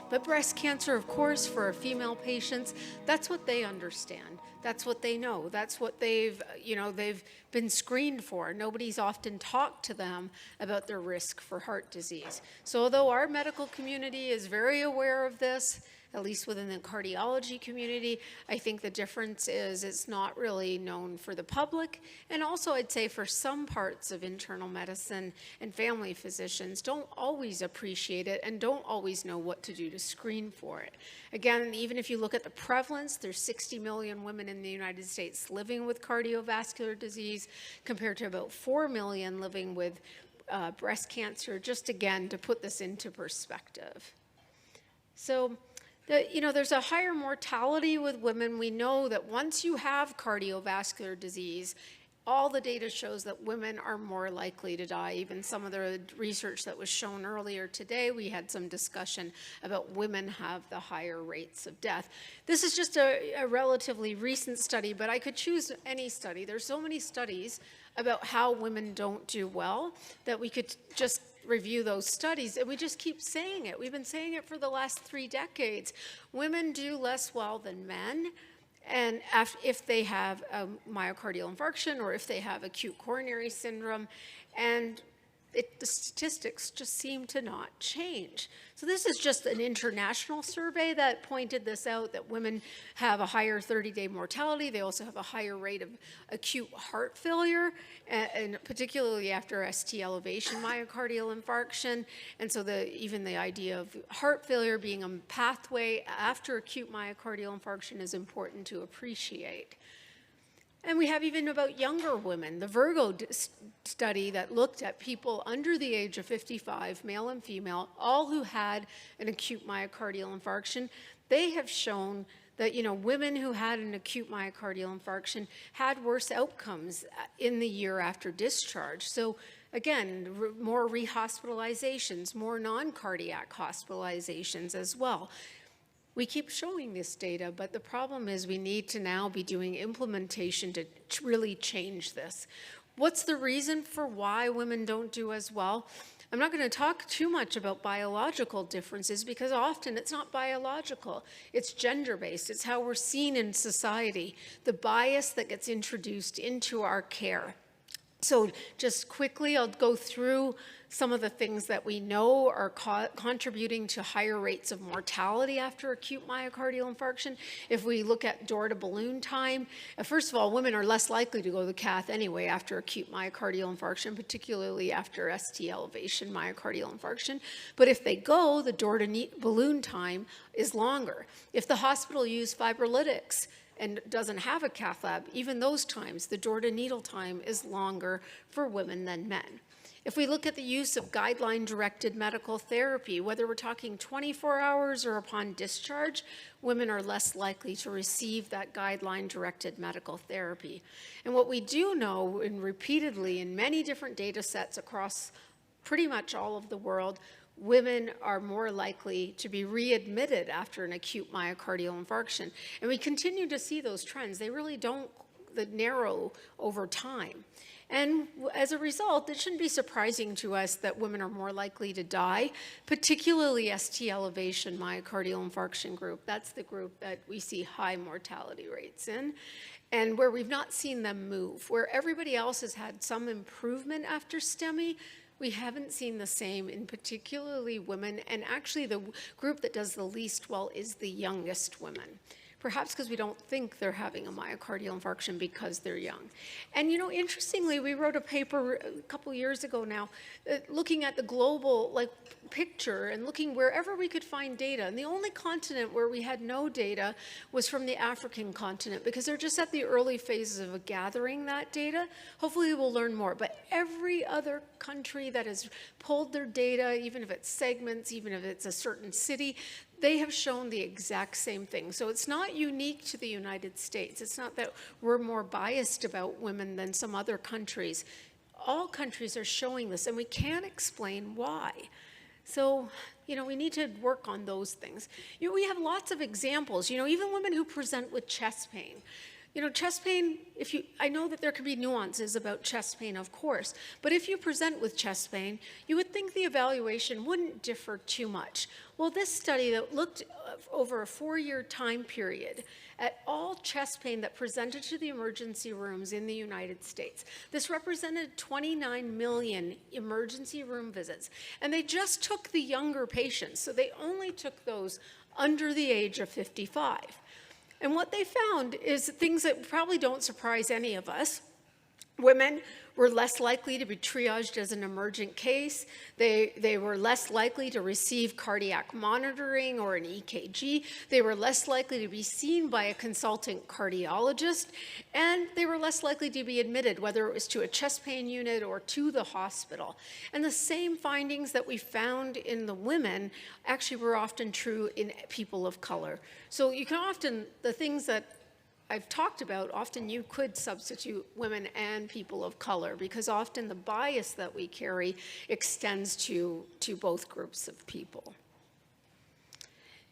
But breast cancer, of course, for our female patients, that's what they understand. That's what they know. That's what they've been screened for. Nobody's often talked to them about their risk for heart disease. So although our medical community is very aware of this, at least within the cardiology community, I think the difference is it's not really known for the public. And also I'd say for some parts of internal medicine and family physicians don't always appreciate it and don't always know what to do to screen for it. Again, even if you look at the prevalence, there's 60 million women in the United States living with cardiovascular disease compared to about 4 million living with breast cancer, just again to put this into perspective. So, there's a higher mortality with women. We know that once you have cardiovascular disease, all the data shows that women are more likely to die. Even some of the research that was shown earlier today, we had some discussion about women have the higher rates of death. This is just a relatively recent study, but I could choose any study. There's so many studies about how women don't do well that we could just review those studies, and we just keep saying it. We've been saying it for the last 3 decades. Women do less well than men, and if they have a myocardial infarction or if they have acute coronary syndrome, and the statistics just seem to not change. So this is just an international survey that pointed this out, that women have a higher 30-day mortality. They also have a higher rate of acute heart failure, and particularly after ST elevation myocardial infarction. And so even the idea of heart failure being a pathway after acute myocardial infarction is important to appreciate. And we have even about younger women. The Virgo study that looked at people under the age of 55, male and female, all who had an acute myocardial infarction, they have shown that women who had an acute myocardial infarction had worse outcomes in the year after discharge. So again, more rehospitalizations, more non-cardiac hospitalizations as well. We keep showing this data, but the problem is we need to now be doing implementation to really change this. What's the reason for why women don't do as well? I'm not going to talk too much about biological differences because often it's not biological. It's gender-based. It's how we're seen in society, the bias that gets introduced into our care. So just quickly, I'll go through some of the things that we know are contributing to higher rates of mortality after acute myocardial infarction. If we look at door to balloon time, first of all, women are less likely to go to the cath anyway after acute myocardial infarction, particularly after ST elevation myocardial infarction. But if they go, the door to balloon time is longer. If the hospital used fibrolytics and doesn't have a cath lab, even those times, the door to needle time is longer for women than men. If we look at the use of guideline-directed medical therapy, whether we're talking 24 hours or upon discharge, women are less likely to receive that guideline-directed medical therapy. And what we do know, and repeatedly in many different data sets across pretty much all of the world, women are more likely to be readmitted after an acute myocardial infarction. And we continue to see those trends. They really don't narrow over time. And as a result, it shouldn't be surprising to us that women are more likely to die, particularly ST elevation myocardial infarction group. That's the group that we see high mortality rates in, and where we've not seen them move. Where everybody else has had some improvement after STEMI, we haven't seen the same in particularly women, and actually the group that does the least well is the youngest women. Perhaps because we don't think they're having a myocardial infarction because they're young. And interestingly, we wrote a paper a couple years ago now looking at the global picture and looking wherever we could find data. And the only continent where we had no data was from the African continent, because they're just at the early phases of gathering that data. Hopefully we'll learn more. But every other country that has pulled their data, even if it's segments, even if it's a certain city, they have shown the exact same thing. So it's not unique to the United States. It's not that we're more biased about women than some other countries. All countries are showing this, and we can't explain why. So, we need to work on those things. We have lots of examples, even women who present with chest pain. You know, chest pain, I know that there can be nuances about chest pain, of course, but if you present with chest pain, you would think the evaluation wouldn't differ too much. Well, this study that looked over a 4-year time period at all chest pain that presented to the emergency rooms in the United States. This represented 29 million emergency room visits, and they just took the younger patients, so they only took those under the age of 55. And what they found is things that probably don't surprise any of us. Women were less likely to be triaged as an emergent case. They were less likely to receive cardiac monitoring or an EKG. They were less likely to be seen by a consultant cardiologist. And they were less likely to be admitted, whether it was to a chest pain unit or to the hospital. And the same findings that we found in the women actually were often true in people of color. So you can often, the things that I've talked about, often you could substitute women and people of color because often the bias that we carry extends to both groups of people.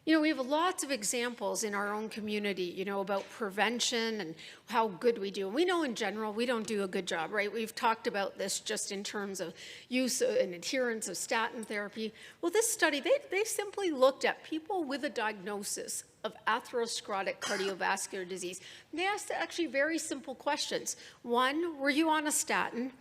You know, we have lots of examples in our own community, you know, about prevention and how good we do. And we know in general we don't do a good job, right? We've talked about this just in terms of use and adherence of statin therapy. Well, this study, they simply looked at people with a diagnosis of atherosclerotic cardiovascular disease. And they asked actually very simple questions. 1, were you on a statin?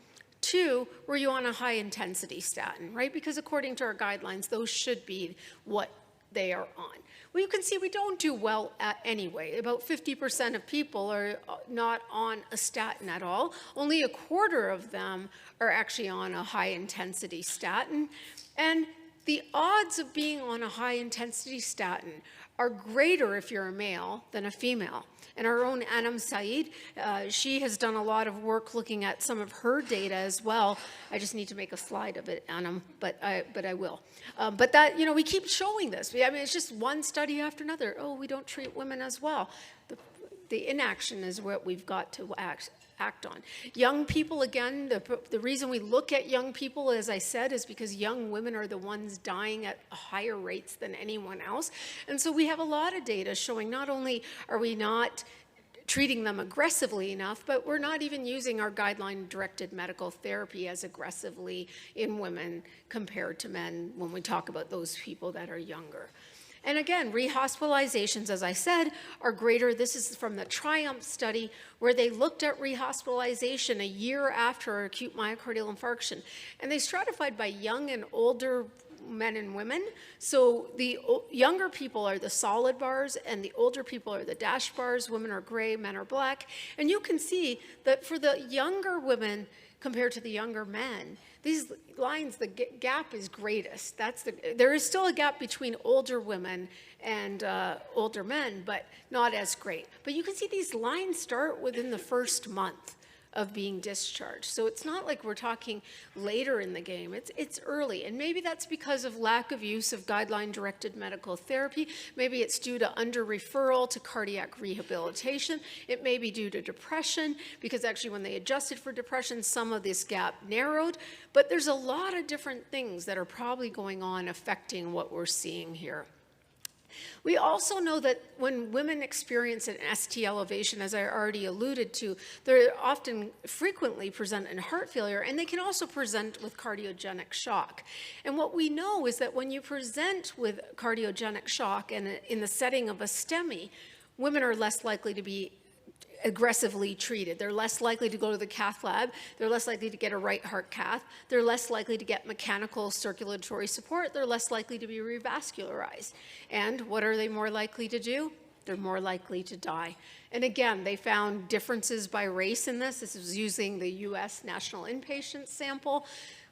2, were you on a high-intensity statin, right? Because according to our guidelines, those should be what they are on. Well, you can see we don't do well anyway. About 50% of people are not on a statin at all. Only a quarter of them are actually on a high-intensity statin. And the odds of being on a high-intensity statin are greater if you're a male than a female. And our own Anum Saaed, she has done a lot of work looking at some of her data as well. I just need to make a slide of it, Anum, but I will. But that, you know, we keep showing this. I mean, it's just one study after another. Oh, we don't treat women as well. The inaction is what we've got to act on. Young people, again, the reason we look at young people, as I said, is because young women are the ones dying at higher rates than anyone else. And so we have a lot of data showing not only are we not treating them aggressively enough, but we're not even using our guideline-directed medical therapy as aggressively in women compared to men when we talk about those people that are younger. And again, rehospitalizations, as I said, are greater. This is from the TRIUMPH study where they looked at rehospitalization a year after acute myocardial infarction. And they stratified by young and older men and women. So the younger people are the solid bars and the older people are the dashed bars. Women are gray, men are black. And you can see that for the younger women compared to the younger men, these lines, the gap is greatest. There is still a gap between older women and older men, but not as great. But you can see these lines start within the first month of being discharged. So it's not like we're talking later in the game, it's early. And maybe that's because of lack of use of guideline-directed medical therapy. Maybe it's due to under-referral to cardiac rehabilitation. It may be due to depression, because actually when they adjusted for depression, some of this gap narrowed. But there's a lot of different things that are probably going on affecting what we're seeing here. We also know that when women experience an ST elevation, as I already alluded to, they often frequently present in heart failure, and they can also present with cardiogenic shock. And what we know is that when you present with cardiogenic shock and in the setting of a STEMI, women are less likely to be aggressively treated. They're less likely to go to the cath lab. They're less likely to get a right heart cath. They're less likely to get mechanical circulatory support. They're less likely to be revascularized. And what are they more likely to do? They're more likely to die. And again, they found differences by race in this. This is using the US National Inpatient Sample.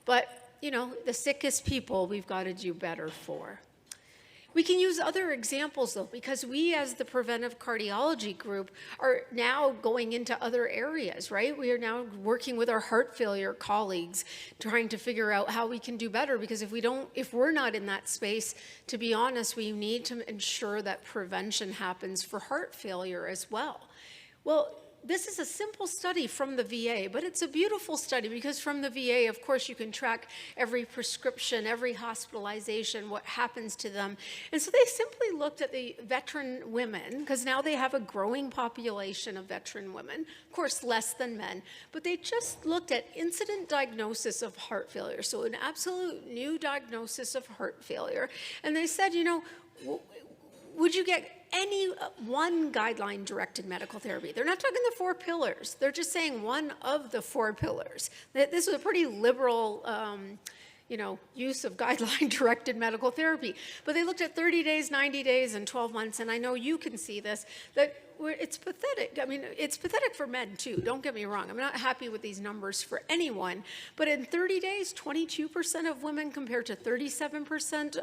But, you know, the sickest people we've got to do better for. We can use other examples, though, because we, as the Preventive Cardiology group, are now going into other areas, right? We are now working with our heart failure colleagues, trying to figure out how we can do better, because if we're not in that space, to be honest, we need to ensure that prevention happens for heart failure as well. Well, this is a simple study from the VA, but it's a beautiful study because from the VA, of course, you can track every prescription, every hospitalization, what happens to them. And so they simply looked at the veteran women, because now they have a growing population of veteran women, of course, less than men, but they just looked at incident diagnosis of heart failure, so an absolute new diagnosis of heart failure. And they said, you know, would you get any one guideline-directed medical therapy? They're not talking the 4 pillars. They're just saying one of the 4 pillars. This was a pretty liberal use of guideline-directed medical therapy. But they looked at 30 days, 90 days, and 12 months, and I know you can see this, that it's pathetic. I mean, it's pathetic for men, too. Don't get me wrong. I'm not happy with these numbers for anyone. But in 30 days, 22% of women compared to 37%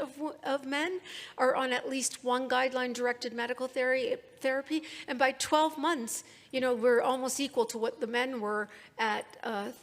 of men are on at least one guideline-directed medical therapy. And by 12 months, you know, we're almost equal to what the men were at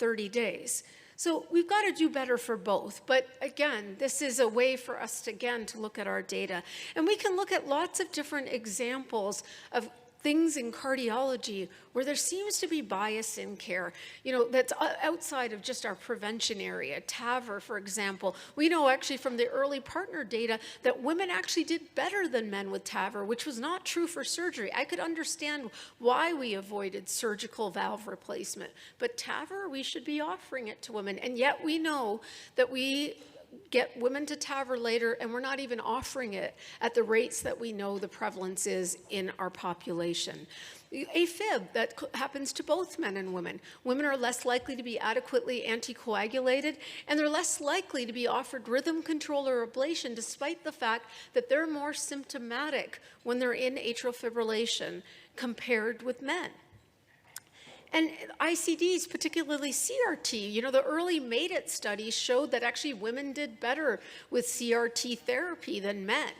30 days. So we've got to do better for both. But again, this is a way for us to look at our data. And we can look at lots of different examples of things in cardiology where there seems to be bias in care, you know, that's outside of just our prevention area. TAVR, for example, we know actually from the early partner data that women actually did better than men with TAVR, which was not true for surgery. I could understand why we avoided surgical valve replacement, but TAVR, we should be offering it to women, and yet we know that we get women to TAVR later, and we're not even offering it at the rates that we know the prevalence is in our population. AFib, that happens to both men and women. Women are less likely to be adequately anticoagulated, and they're less likely to be offered rhythm control or ablation, despite the fact that they're more symptomatic when they're in atrial fibrillation compared with men. And ICDs, particularly CRT, you know, the early Made It studies showed that actually women did better with CRT therapy than men.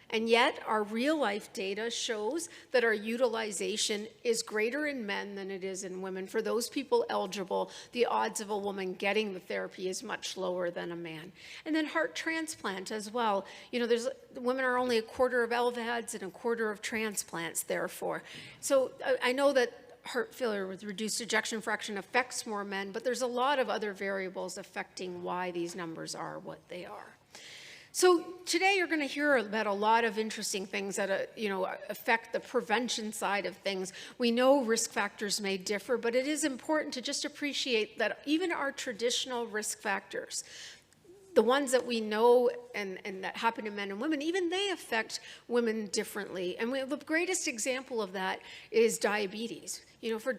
And yet our real life data shows that our utilization is greater in men than it is in women. For those people eligible, the odds of a woman getting the therapy is much lower than a man. And then heart transplant as well. You know, women are only a quarter of LVADs and a quarter of transplants, therefore. So I know that heart failure with reduced ejection fraction affects more men, but there's a lot of other variables affecting why these numbers are what they are. So today you're going to hear about a lot of interesting things that affect the prevention side of things. We know risk factors may differ, but it is important to just appreciate that even our traditional risk factors, the ones that we know and that happen to men and women, even they affect women differently. And the greatest example of that is diabetes. You know, for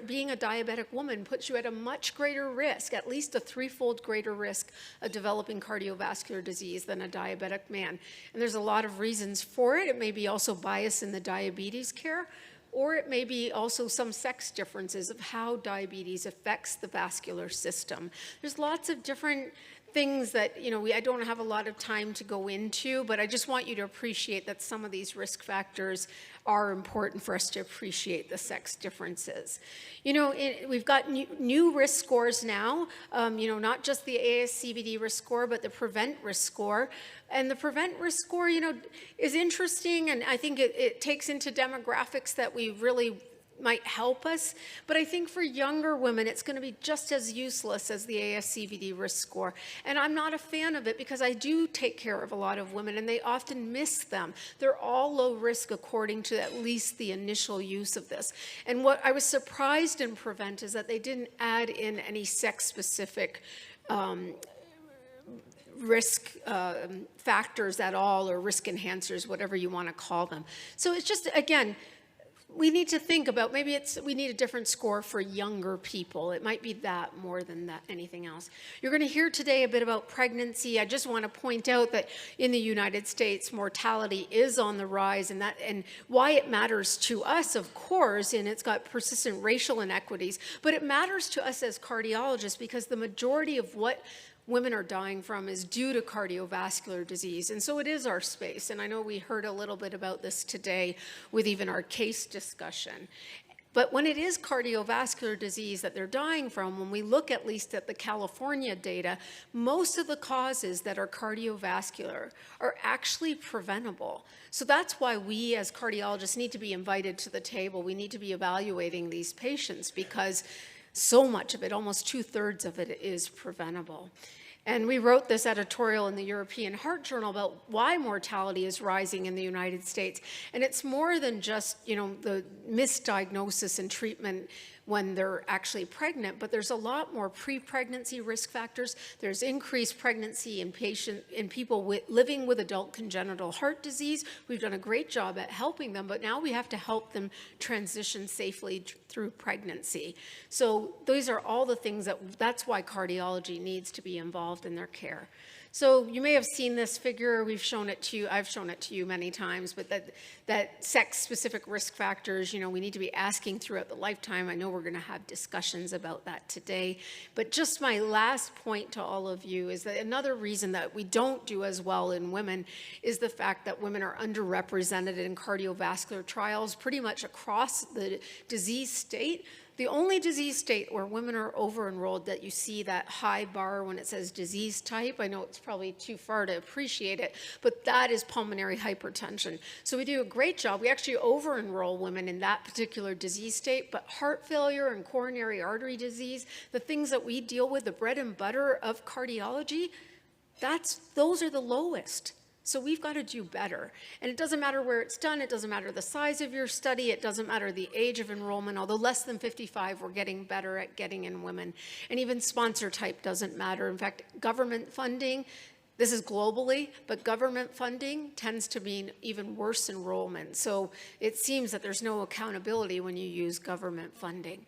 being a diabetic woman puts you at a much greater risk, at least a 3-fold greater risk of developing cardiovascular disease than a diabetic man. And there's a lot of reasons for it. It may be also bias in the diabetes care, or it may be also some sex differences of how diabetes affects the vascular system. There's lots of different things that, you know, I don't have a lot of time to go into, but I just want you to appreciate that some of these risk factors are important for us to appreciate the sex differences. You know, we've got new risk scores now, not just the ASCVD risk score, but the PREVENT risk score. And the PREVENT risk score, you know, is interesting, and I think it takes into demographics that we really might help us, but I think for younger women, it's going to be just as useless as the ASCVD risk score. And I'm not a fan of it because I do take care of a lot of women, and they often miss them. They're all low risk according to at least the initial use of this. And what I was surprised in PREVENT is that they didn't add in any sex-specific risk factors at all, or risk enhancers, whatever you want to call them. So it's just, again, we need to think about, maybe we need a different score for younger people. It might be that more than that, anything else. You're going to hear today a bit about pregnancy. I just want to point out that in the United States, mortality is on the rise, and why it matters to us, of course, and it's got persistent racial inequities, but it matters to us as cardiologists because the majority of what women are dying from is due to cardiovascular disease. And so it is our space. And I know we heard a little bit about this today with even our case discussion. But when it is cardiovascular disease that they're dying from, when we look at least at the California data, most of the causes that are cardiovascular are actually preventable. So that's why we as cardiologists need to be invited to the table. We need to be evaluating these patients because so much of it, almost 2/3 of it, is preventable. And we wrote this editorial in the European Heart Journal about why mortality is rising in the United States. And it's more than just, the misdiagnosis and treatment when they're actually pregnant, but there's a lot more pre-pregnancy risk factors. There's increased pregnancy in people living with adult congenital heart disease. We've done a great job at helping them, but now we have to help them transition safely through pregnancy. So these are all the things that's why cardiology needs to be involved in their care. So you may have seen this figure. We've shown it to you. I've shown it to you many times, but that sex-specific risk factors, we need to be asking throughout the lifetime. I know we're going to have discussions about that today. But just my last point to all of you is that another reason that we don't do as well in women is the fact that women are underrepresented in cardiovascular trials pretty much across the disease state. The only disease state where women are over-enrolled that you see that high bar when it says disease type, I know it's probably too far to appreciate it, but that is pulmonary hypertension. So we do a great job. We actually over-enroll women in that particular disease state, but heart failure and coronary artery disease, the things that we deal with, the bread and butter of cardiology, those are the lowest. So we've got to do better. And it doesn't matter where it's done. It doesn't matter the size of your study. It doesn't matter the age of enrollment. Although less than 55, we're getting better at getting in women. And even sponsor type doesn't matter. In fact, government funding, this is globally, but government funding tends to mean even worse enrollment. So it seems that there's no accountability when you use government funding.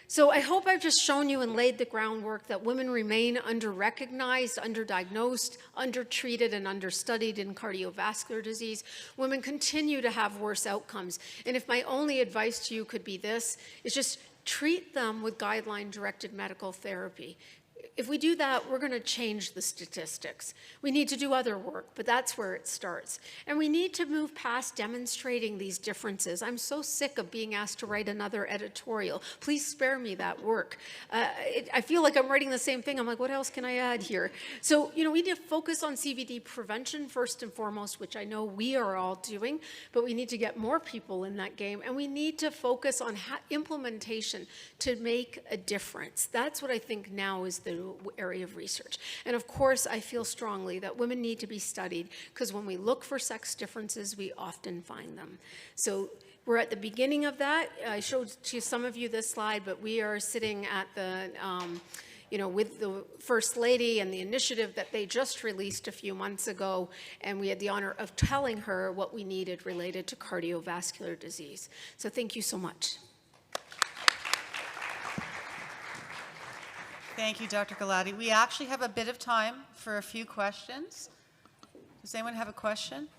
So I hope I've just shown you and laid the groundwork that women remain under-recognized, underdiagnosed, undertreated, and understudied in cardiovascular disease. Women continue to have worse outcomes. And if my only advice to you could be this, is just treat them with guideline-directed medical therapy. If we do that, we're going to change the statistics. We need to do other work, but that's where it starts. And we need to move past demonstrating these differences. I'm so sick of being asked to write another editorial. Please spare me that work. I feel like I'm writing the same thing. I'm like, what else can I add here? So, we need to focus on CVD prevention first and foremost, which I know we are all doing, but we need to get more people in that game. And we need to focus on implementation to make a difference. That's what I think now is the area of research. And of course, I feel strongly that women need to be studied because when we look for sex differences, we often find them. So we're at the beginning of that. I showed to some of you this slide, but we are sitting at the, with the First Lady and the initiative that they just released a few months ago, and we had the honor of telling her what we needed related to cardiovascular disease. So thank you so much. Thank you, Dr. Gulati. We actually have a bit of time for a few questions. Does anyone have a question?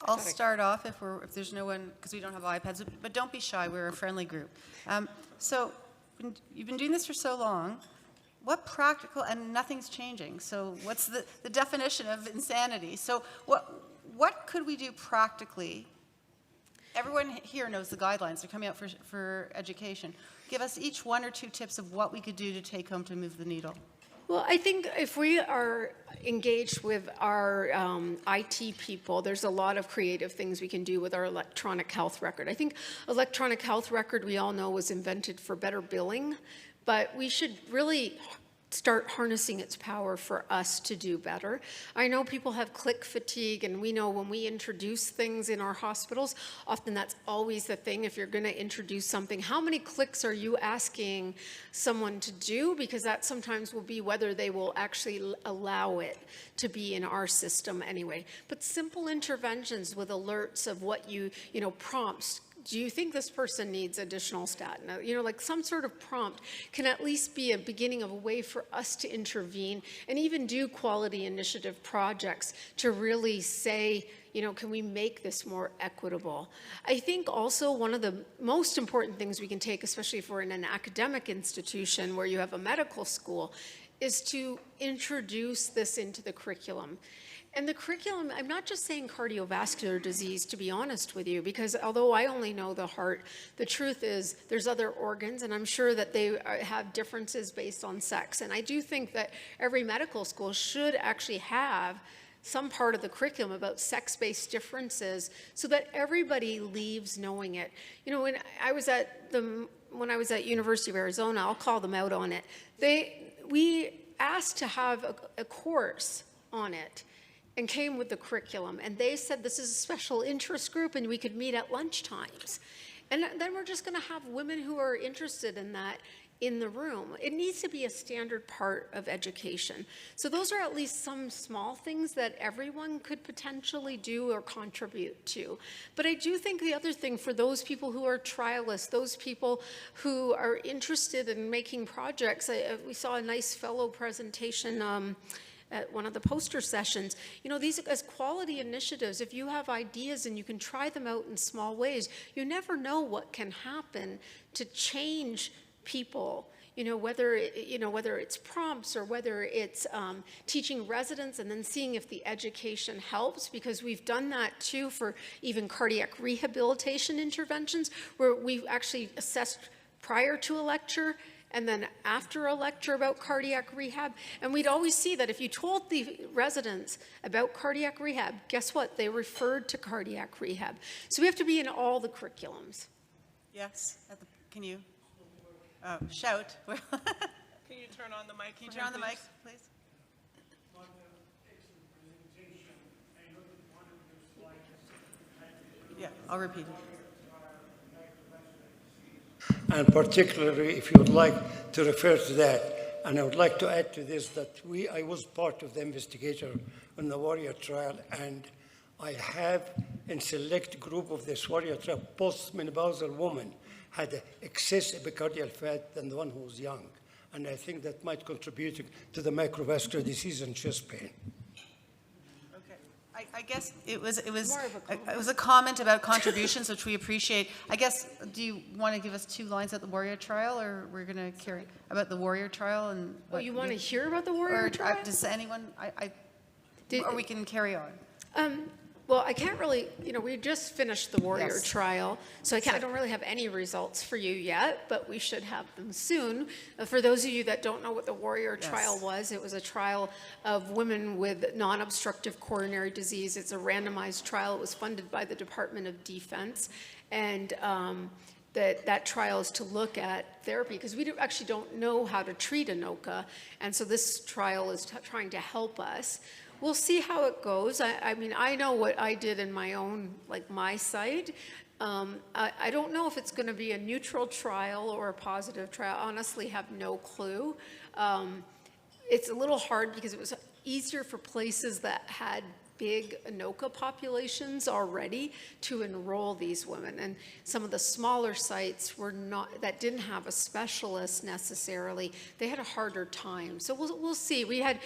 I'll start off if there's no one, because we don't have iPads, but don't be shy, we're a friendly group. So you've been doing this for so long. What practical, and nothing's changing, so what's the definition of insanity? So what could we do practically? Everyone here knows the guidelines. They're coming out for education. Give us each one or two tips of what we could do to take home to move the needle. Well, I think if we are engaged with our IT people, there's a lot of creative things we can do with our electronic health record. I think electronic health record, we all know, was invented for better billing, but we should really start harnessing its power for us to do better. I know people have click fatigue, and we know when we introduce things in our hospitals, often that's always the thing. If you're going to introduce something, how many clicks are you asking someone to do? Because that sometimes will be whether they will actually allow it to be in our system anyway. But simple interventions with alerts of what prompts. Do you think this person needs additional statin? Like some sort of prompt can at least be a beginning of a way for us to intervene and even do quality initiative projects to really say, can we make this more equitable? I think also one of the most important things we can take, especially if we're in an academic institution where you have a medical school, is to introduce this into the curriculum. And the curriculum, I'm not just saying cardiovascular disease, to be honest with you, because although I only know the heart, the truth is there's other organs, and I'm sure that they have differences based on sex. And I do think that every medical school should actually have some part of the curriculum about sex-based differences so that everybody leaves knowing it. You know, when I was at University of Arizona, I'll call them out on it, we asked to have a course on it and came with the curriculum. And they said this is a special interest group and we could meet at lunchtimes. And then we're just gonna have women who are interested in that in the room. It needs to be a standard part of education. So those are at least some small things that everyone could potentially do or contribute to. But I do think the other thing for those people who are trialists, those people who are interested in making projects, we saw a nice fellow presentation at one of the poster sessions. You know, these as quality initiatives, if you have ideas and you can try them out in small ways, you never know what can happen to change people. You know, whether it's prompts or whether it's teaching residents and then seeing if the education helps, because we've done that too for even cardiac rehabilitation interventions, where we've actually assessed prior to a lecture and then after a lecture about cardiac rehab. And we'd always see that if you told the residents about cardiac rehab, guess what? They referred to cardiac rehab. So we have to be in all the curriculums. Yes, can you shout? Can you turn on the mic? Can you turn on the mic, please? Yeah, I'll repeat it. And particularly, if you would like to refer to that, and I would like to add to this that I was part of the investigator on the Warrior trial, and I have in select group of this Warrior trial, postmenopausal woman had excess epicardial fat than the one who was young. And I think that might contribute to the microvascular disease and chest pain. I guess it was a comment about contributions, which we appreciate. I guess, do you want to give us 2 lines at the Warrior trial, or we're going to carry about the Warrior trial? And Oh, you want to hear about the Warrior trial? Does anyone, or we can carry on. Well, I can't really, you know, we just finished the Warrior trial, so I don't really have any results for you yet, but we should have them soon. For those of you that don't know what the Warrior trial was, it was a trial of women with non-obstructive coronary disease. It's a randomized trial. It was funded by the Department of Defense, and that trial is to look at therapy, because we actually don't know how to treat ANOCA, and so this trial is trying to help us. We'll see how it goes. I mean, I know what I did in my own, like my site. I don't know if it's going to be a neutral trial or a positive trial. I honestly have no clue. It's a little hard because it was easier for places that had big ANOCA populations already to enroll these women, and some of the smaller sites were not, that didn't have a specialist necessarily, they had a harder time. So we'll see. We had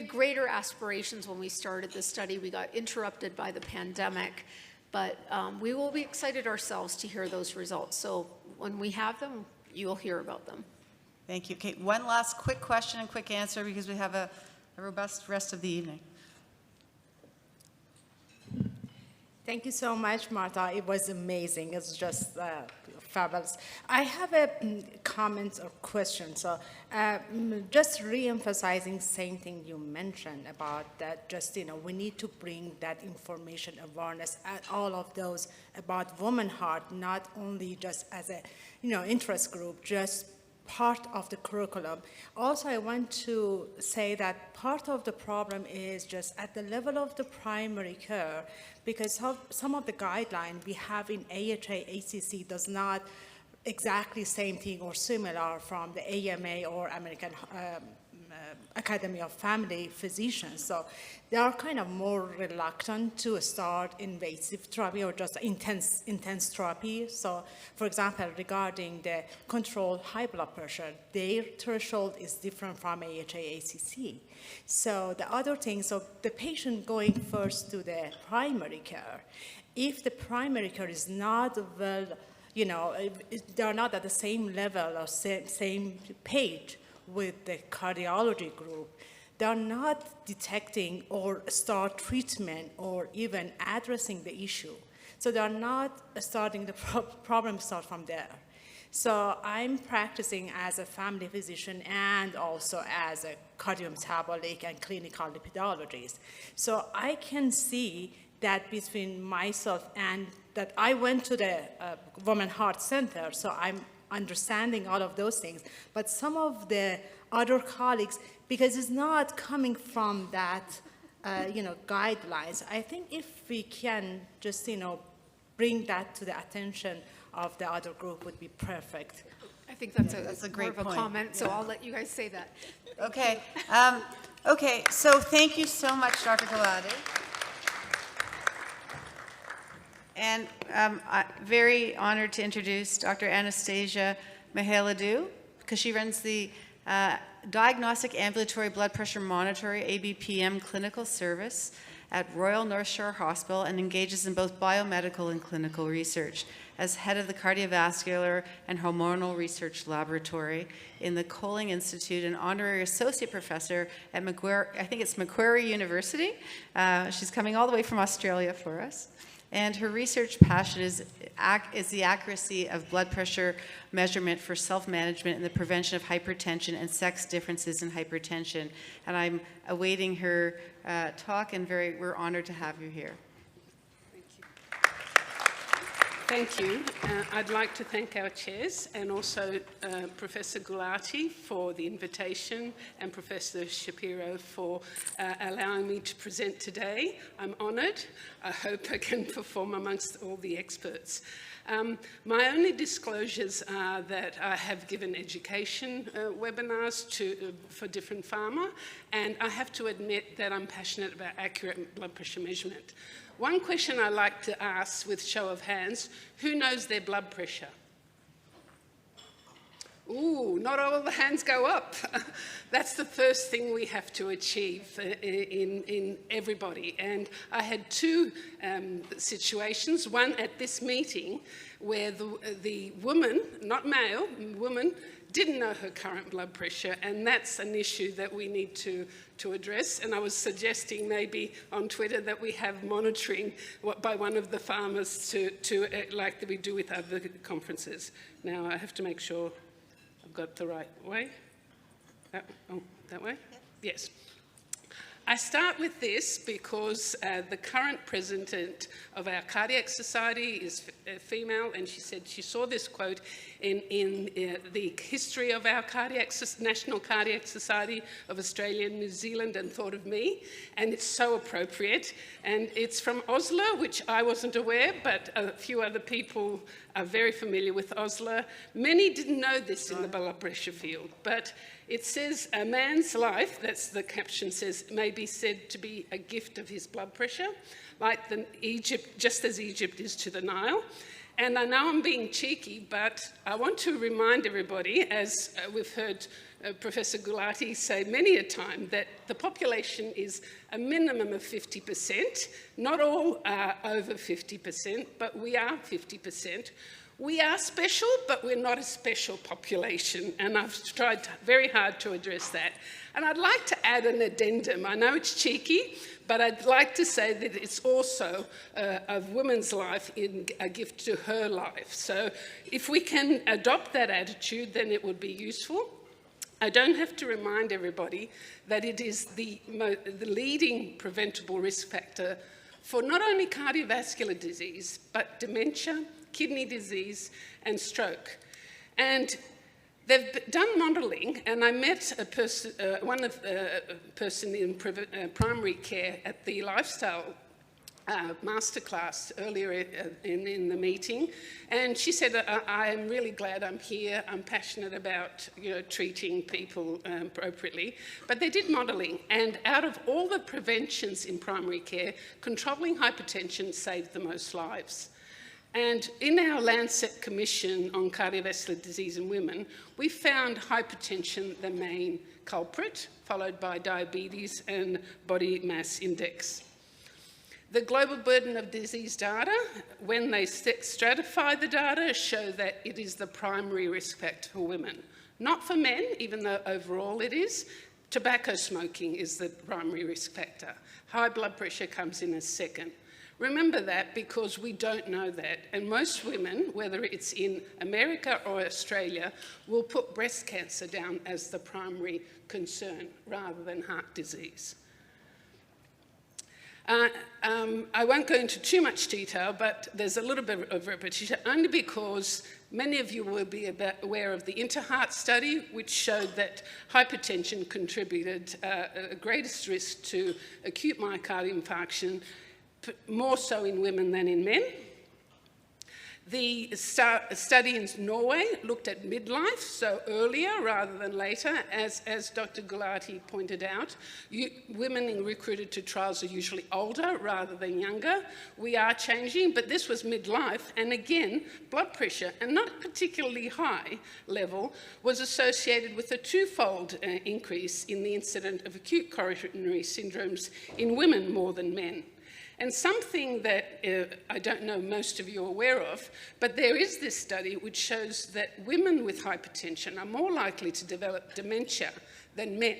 greater aspirations when we started the study. We got interrupted by the pandemic, but we will be excited ourselves to hear those results. So when we have them, you'll hear about them. Thank you. Okay, one last quick question and quick answer, because we have a robust rest of the evening. Thank you so much, Martha. It was amazing. It's just fabulous. I have a comment or question. So just re-emphasizing same thing you mentioned about that, just, you know, we need to bring that information awareness at all of those about women heart, not only just as a, you know, interest group, just part of the curriculum. Also, I want to say that part of the problem is just at the level of the primary care, because some of the guidelines we have in AHA, ACC does not exactly same thing or similar from the AMA or American Academy of Family Physicians. So they are kind of more reluctant to start invasive therapy or just intense therapy. So for example, regarding the controlled high blood pressure, their threshold is different from AHA, ACC. So the other thing, so the patient going first to the primary care, if the primary care is not well, you know, they are not at the same level or same page with the cardiology group, they're not detecting or start treatment or even addressing the issue. So they're not starting the problem start from there. So I'm practicing as a family physician and also as a cardiometabolic and clinical lipidologist. So I can see that between myself and that I went to the Women Heart Center, so I'm understanding all of those things. But some of the other colleagues, because it's not coming from that, guidelines, I think if we can just, bring that to the attention of the other group would be perfect. I think that's a great more of a point. comment, so I'll let you guys say that. Okay. Okay, so thank you so much, Dr. Gulati. And I'm very honored to introduce Dr. Anastasia Mihailidou, because she runs the Diagnostic Ambulatory Blood Pressure Monitoring, ABPM, clinical service at Royal North Shore Hospital and engages in both biomedical and clinical research as head of the Cardiovascular and Hormonal Research Laboratory in the Coling Institute and honorary associate professor at Macquarie University. She's coming all the way from Australia for us. And her research passion is the accuracy of blood pressure measurement for self-management and the prevention of hypertension and sex differences in hypertension. And I'm awaiting her talk, and we're honored to have you here. Thank you. I'd like to thank our chairs and also Professor Gulati for the invitation and Professor Shapiro for allowing me to present today. I'm honoured. I hope I can perform amongst all the experts. My only disclosures are that I have given education webinars for different pharma, and I have to admit that I'm passionate about accurate blood pressure measurement. One question I like to ask with show of hands, who knows their blood pressure? Ooh, not all the hands go up. That's the first thing we have to achieve in everybody. And I had two situations, one at this meeting where the woman, not male, woman, didn't know her current blood pressure, and that's an issue that we need to address. And I was suggesting maybe on Twitter that we have monitoring by one of the farmers to like we do with other conferences. Now I have to make sure I've got the right way. That way? Yes. I start with this because the current president of our Cardiac Society is female, and she said she saw this quote in the history of our National Cardiac Society of Australia and New Zealand, and thought of me, and it's so appropriate. And it's from Osler, which I wasn't aware, but a few other people are very familiar with Osler. Many didn't know this in the blood pressure field, but it says a man's life, that's the caption says, may be said to be a gift of his blood pressure, like Egypt, just as Egypt is to the Nile. And I know I'm being cheeky, but I want to remind everybody, as we've heard Professor Gulati say many a time, that the population is a minimum of 50%. Not all are over 50%, but we are 50%. We are special, but we're not a special population, and I've tried very hard to address that. And I'd like to add an addendum. I know it's cheeky, but I'd like to say that it's also a woman's life in a gift to her life. So if we can adopt that attitude, then it would be useful. I don't have to remind everybody that it is the leading preventable risk factor for not only cardiovascular disease, but dementia, kidney disease, and stroke. And they've done modelling, and I met a person, person in primary care at the lifestyle masterclass earlier in the meeting, and she said, I am really glad I'm here. I'm passionate about treating people appropriately. But they did modelling, and out of all the preventions in primary care, controlling hypertension saved the most lives. And in our Lancet Commission on Cardiovascular Disease in Women, we found hypertension the main culprit, followed by diabetes and body mass index. The global burden of disease data, when they stratify the data, show that it is the primary risk factor for women. Not for men, even though overall it is. Tobacco smoking is the primary risk factor. High blood pressure comes in as second. Remember that because we don't know that. And most women, whether it's in America or Australia, will put breast cancer down as the primary concern rather than heart disease. I won't go into too much detail, but there's a little bit of repetition, only because many of you will be aware of the InterHeart study, which showed that hypertension contributed greatest risk to acute myocardial infarction, more so in women than in men. The study in Norway looked at midlife, so earlier rather than later. As Dr. Gulati pointed out, women recruited to trials are usually older rather than younger. We are changing, but this was midlife, and again, blood pressure, and not particularly high level, was associated with a twofold increase in the incidence of acute coronary syndromes in women more than men. And something that I don't know most of you are aware of, but there is this study which shows that women with hypertension are more likely to develop dementia than men.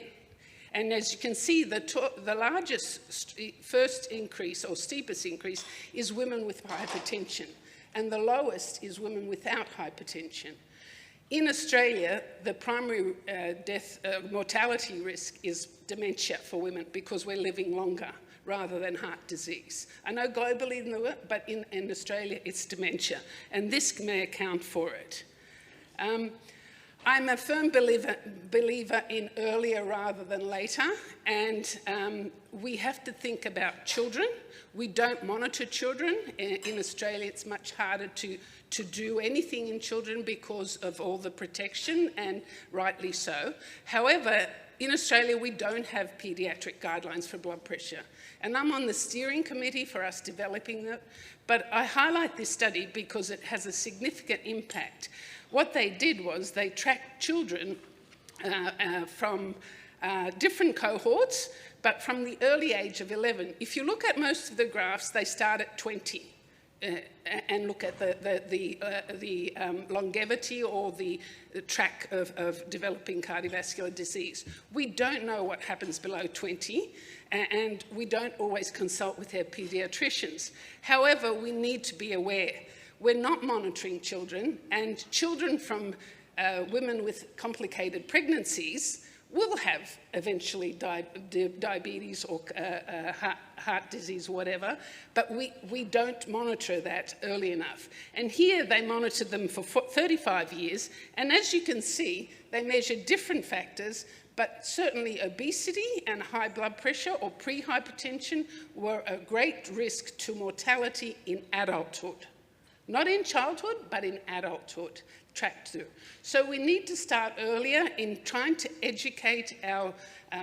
And as you can see, the largest first increase or steepest increase is women with hypertension, and the lowest is women without hypertension. In Australia, the primary mortality risk is dementia for women because we're living longer rather than heart disease. I know globally, but in Australia, it's dementia, and this may account for it. I'm a firm believer in earlier rather than later, and we have to think about children. We don't monitor children. In Australia, it's much harder to do anything in children because of all the protection, and rightly so. However, in Australia, we don't have paediatric guidelines for blood pressure. And I'm on the steering committee for us developing that. But I highlight this study because it has a significant impact. What they did was they tracked children from different cohorts, but from the early age of 11. If you look at most of the graphs, they start at 20. And look at the longevity or the track of developing cardiovascular disease. We don't know what happens below 20, and we don't always consult with our paediatricians. However, we need to be aware. We're not monitoring children, and children from women with complicated pregnancies will have eventually diabetes or heart disease, whatever, but we don't monitor that early enough. And here they monitored them for 35 years, and as you can see, they measured different factors, but certainly obesity and high blood pressure or pre-hypertension were a great risk to mortality in adulthood. Not in childhood, but in adulthood. Tracked through. So we need to start earlier in trying to educate our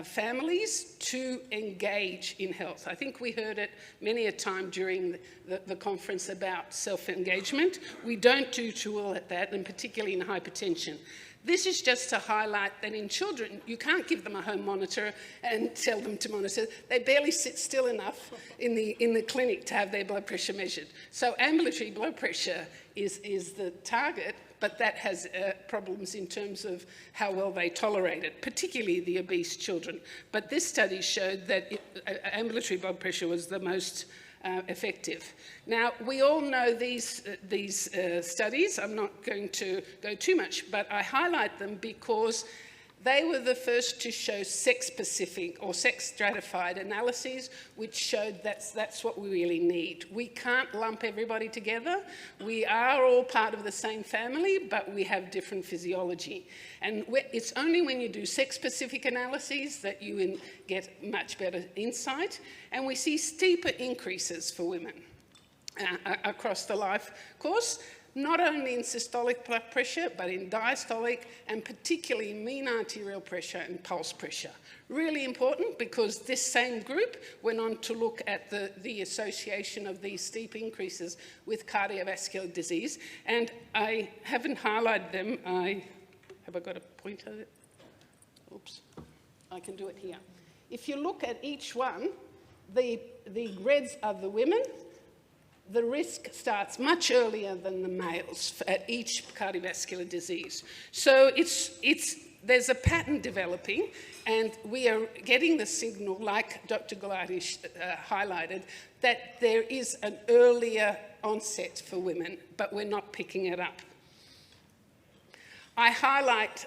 families to engage in health. I think we heard it many a time during the conference about self-engagement. We don't do too well at that, and particularly in hypertension. This is just to highlight that in children, you can't give them a home monitor and tell them to monitor. They barely sit still enough in the clinic to have their blood pressure measured. So ambulatory blood pressure is the target, but that has problems in terms of how well they tolerate it, particularly the obese children. But this study showed that ambulatory blood pressure was the most effective. Now, we all know these studies. I'm not going to go too much, but I highlight them because they were the first to show sex-specific or sex-stratified analyses, which showed that's what we really need. We can't lump everybody together. We are all part of the same family, but we have different physiology. And it's only when you do sex-specific analyses that you get much better insight. And we see steeper increases for women across the life course, not only in systolic blood pressure, but in diastolic, and particularly mean arterial pressure and pulse pressure. Really important because this same group went on to look at the association of these steep increases with cardiovascular disease. And I haven't highlighted them. Have I got a pointer? Oops, I can do it here. If you look at each one, the reds are the women. The risk starts much earlier than the males at each cardiovascular disease. So it's there's a pattern developing, and we are getting the signal, like Dr. Gulati highlighted, that there is an earlier onset for women, but we're not picking it up. I highlight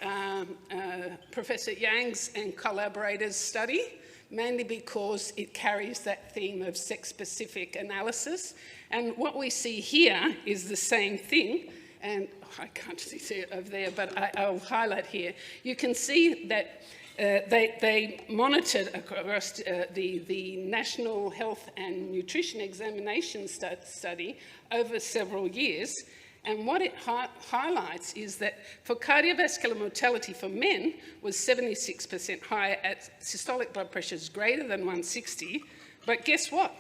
Professor Yang's and collaborators' study, mainly because it carries that theme of sex-specific analysis. And what we see here is the same thing, and I can't see it over there, but I'll highlight here. You can see that they monitored across the National Health and Nutrition Examination study over several years. And what it highlights is that for cardiovascular mortality for men was 76% higher at systolic blood pressures greater than 160. But guess what?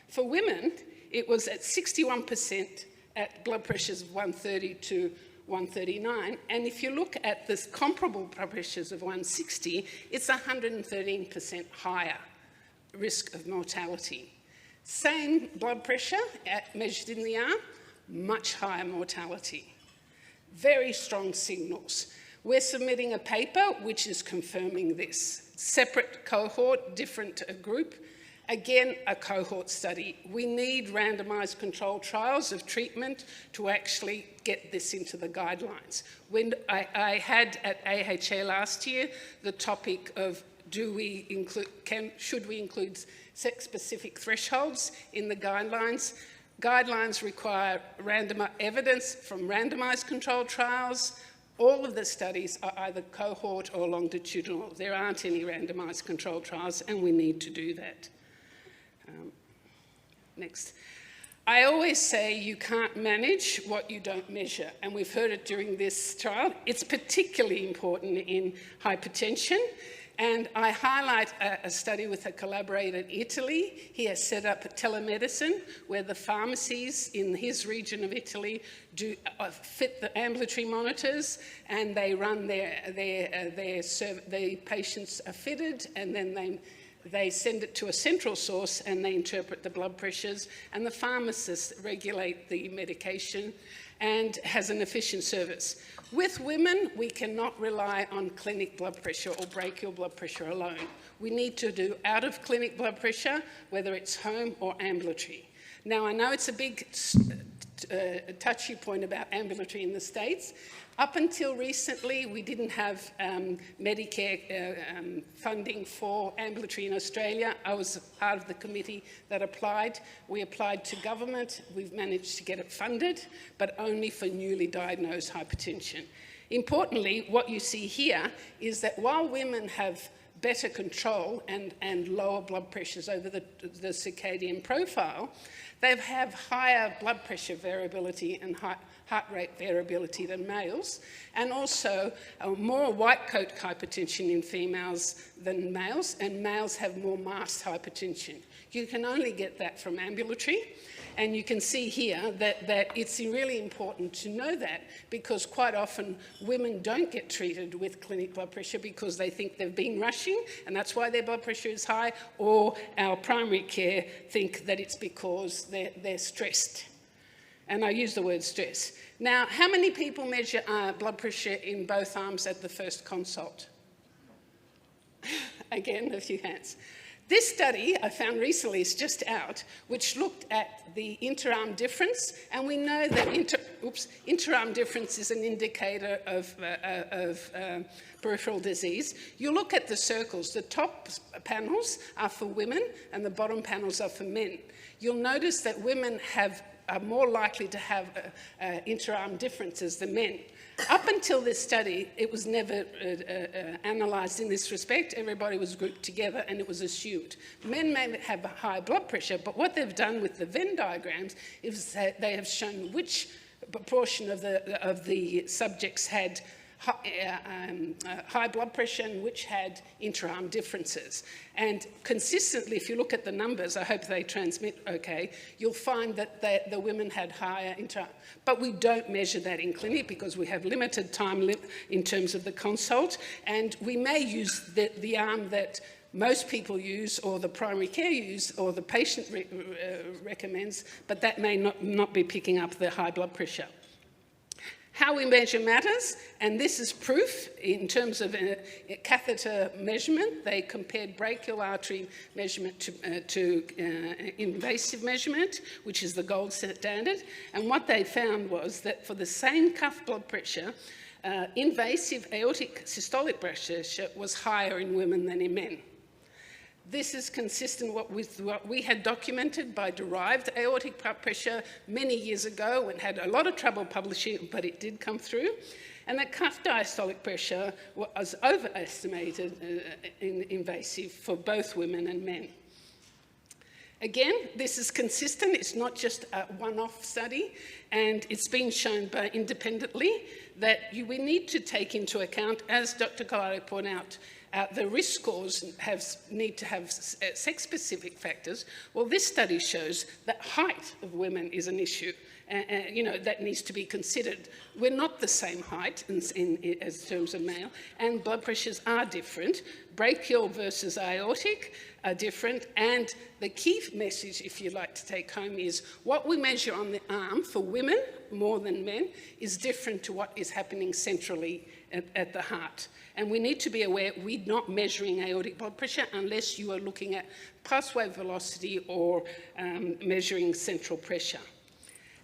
For women, it was at 61% at blood pressures of 130 to 139. And if you look at the comparable blood pressures of 160, it's 113% higher risk of mortality. Same blood pressure measured in the arm, much higher mortality. Very strong signals. We're submitting a paper which is confirming this. Separate cohort, different group. Again, a cohort study. We need randomized controlled trials of treatment to actually get this into the guidelines. When I had at AHA last year the topic of should we include sex-specific thresholds in the guidelines? Guidelines require evidence from randomized controlled trials. All of the studies are either cohort or longitudinal. There aren't any randomized controlled trials, and we need to do that. Next. I always say you can't manage what you don't measure, and we've heard it during this trial. It's particularly important in hypertension. And I highlight a study with a collaborator in Italy. He has set up a telemedicine where the pharmacies in his region of Italy do fit the ambulatory monitors, and they run the patients are fitted, and then they send it to a central source, and they interpret the blood pressures, and the pharmacists regulate the medication and has an efficient service. With women, we cannot rely on clinic blood pressure or brachial blood pressure alone. We need to do out-of-clinic blood pressure, whether it's home or ambulatory. Now, I know it's a big touchy point about ambulatory in the States. Up until recently, we didn't have Medicare funding for ambulatory in Australia. I was part of the committee that applied. We applied to government. We've managed to get it funded, but only for newly diagnosed hypertension. Importantly, what you see here is that while women have better control and lower blood pressures over the circadian profile, they have higher blood pressure variability and heart rate variability than males, and also more white coat hypertension in females than males, and males have more masked hypertension. You can only get that from ambulatory, and you can see here that it's really important to know that, because quite often women don't get treated with clinic blood pressure because they think they've been rushing, and that's why their blood pressure is high, or our primary care think that it's because they're stressed. And I use the word stress. Now, how many people measure blood pressure in both arms at the first consult? Again, a few hands. This study I found recently is just out, which looked at the interarm difference, and we know that interarm difference is an indicator of peripheral disease. You look at the circles. The top panels are for women, and the bottom panels are for men. You'll notice that women are more likely to have interarm differences than men. Up until this study, it was never analysed in this respect. Everybody was grouped together, and it was assumed. Men may have high blood pressure, but what they've done with the Venn diagrams is that they have shown which proportion of the subjects had high blood pressure and which had interarm differences. And consistently, if you look at the numbers, I hope they transmit okay, you'll find that the women had higher interarm. But we don't measure that in clinic because we have limited time in terms of the consult, and we may use the arm that most people use, or the primary care use, or the patient recommends, but that may not be picking up the high blood pressure. How we measure matters, and this is proof in terms of a catheter measurement. They compared brachial artery measurement to invasive measurement, which is the gold standard. And what they found was that for the same cuff blood pressure, invasive aortic systolic pressure was higher in women than in men. This is consistent with what we had documented by derived aortic blood pressure many years ago and had a lot of trouble publishing, but it did come through. And that cuff diastolic pressure was overestimated in invasive for both women and men. Again, this is consistent. It's not just a one-off study, and it's been shown independently that we need to take into account, as Dr. Gulati pointed out, the risk scores need to have sex-specific factors. Well, this study shows that height of women is an issue, that needs to be considered. We're not the same height as terms of male, and blood pressures are different. Brachial versus aortic are different, and the key message, if you like to take home, is what we measure on the arm for women, more than men, is different to what is happening centrally at the heart. And we need to be aware we're not measuring aortic blood pressure unless you are looking at pulse wave velocity or measuring central pressure.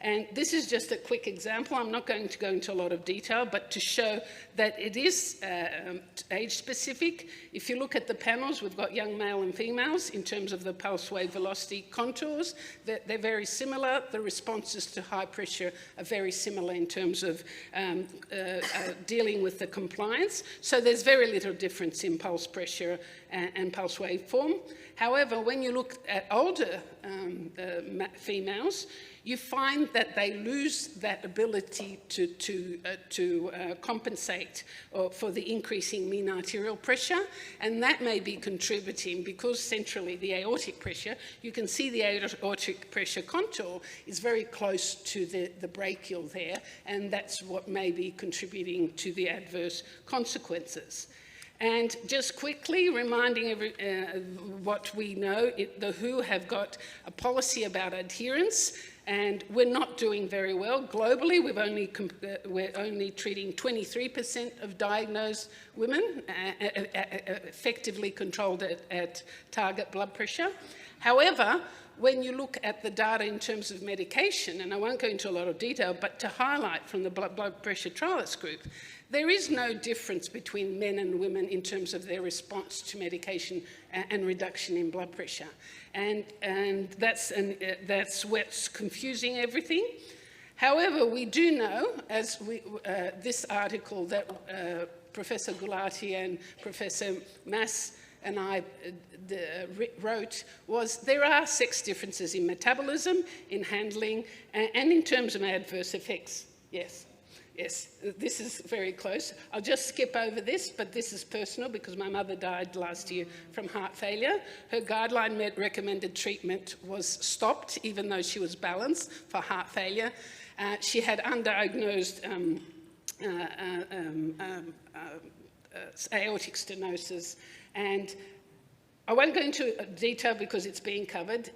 And this is just a quick example. I'm not going to go into a lot of detail, but to show that it is age-specific. If you look at the panels, we've got young male and females in terms of the pulse wave velocity contours. They're very similar. The responses to high pressure are very similar in terms of dealing with the compliance. So there's very little difference in pulse pressure and pulse waveform. However, when you look at older females, you find that they lose that ability to compensate for the increasing mean arterial pressure, and that may be contributing because centrally the aortic pressure, you can see the aortic pressure contour is very close to the brachial there, and that's what may be contributing to the adverse consequences. And just quickly reminding what we know, the WHO have got a policy about adherence, and we're not doing very well. Globally, we're only treating 23% of diagnosed women effectively controlled at target blood pressure. However, when you look at the data in terms of medication, and I won't go into a lot of detail, but to highlight from the blood pressure trialist group, there is no difference between men and women in terms of their response to medication and reduction in blood pressure. And that's what's confusing everything. However, we do know, as this article that Professor Gulati and Professor Mass and I wrote, was there are sex differences in metabolism, in handling, and in terms of adverse effects. Yes. Yes, this is very close. I'll just skip over this, but this is personal because my mother died last year from heart failure. Her guideline recommended treatment was stopped, even though she was balanced for heart failure. She had undiagnosed aortic stenosis, and I won't go into detail because it's being covered.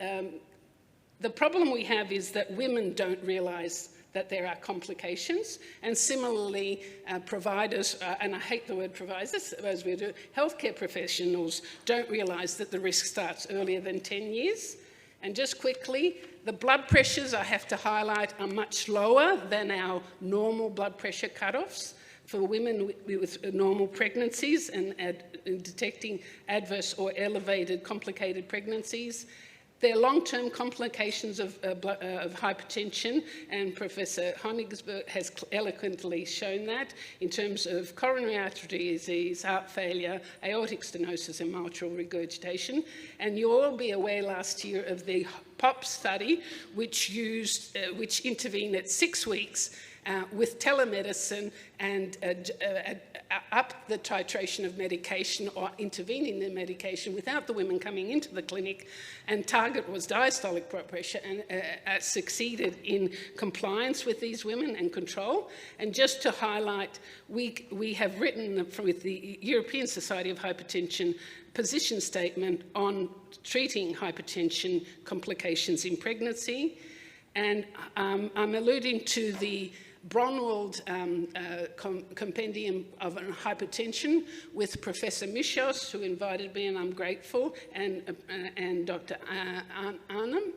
The problem we have is that women don't realise that there are complications, and similarly, providers, and I hate the word providers, as we do, healthcare professionals don't realise that the risk starts earlier than 10 years. And just quickly, the blood pressures, I have to highlight, are much lower than our normal blood pressure cutoffs for women with normal pregnancies and detecting adverse or elevated complicated pregnancies. There are long-term complications of hypertension, and Professor Honigsberg has eloquently shown that in terms of coronary artery disease, heart failure, aortic stenosis, and mitral regurgitation. And you'll all be aware last year of the POP study, which intervened at 6 weeks with telemedicine and up the titration of medication or intervening in medication without the women coming into the clinic, and target was diastolic blood pressure, and succeeded in compliance with these women and control. And just to highlight, we have written with the European Society of Hypertension position statement on treating hypertension complications in pregnancy. And I'm alluding to the Bronwald Compendium of Hypertension with Professor Michos, who invited me, and I'm grateful, and Dr. Anum.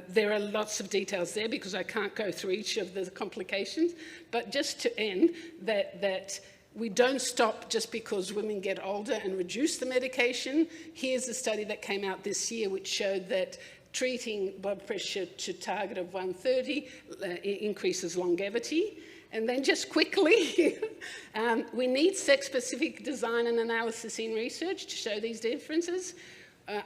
There are lots of details there because I can't go through each of the complications. But just to end, that we don't stop just because women get older and reduce the medication. Here's a study that came out this year which showed that treating blood pressure to target of 130 increases longevity. And then just quickly, we need sex-specific design and analysis in research to show these differences.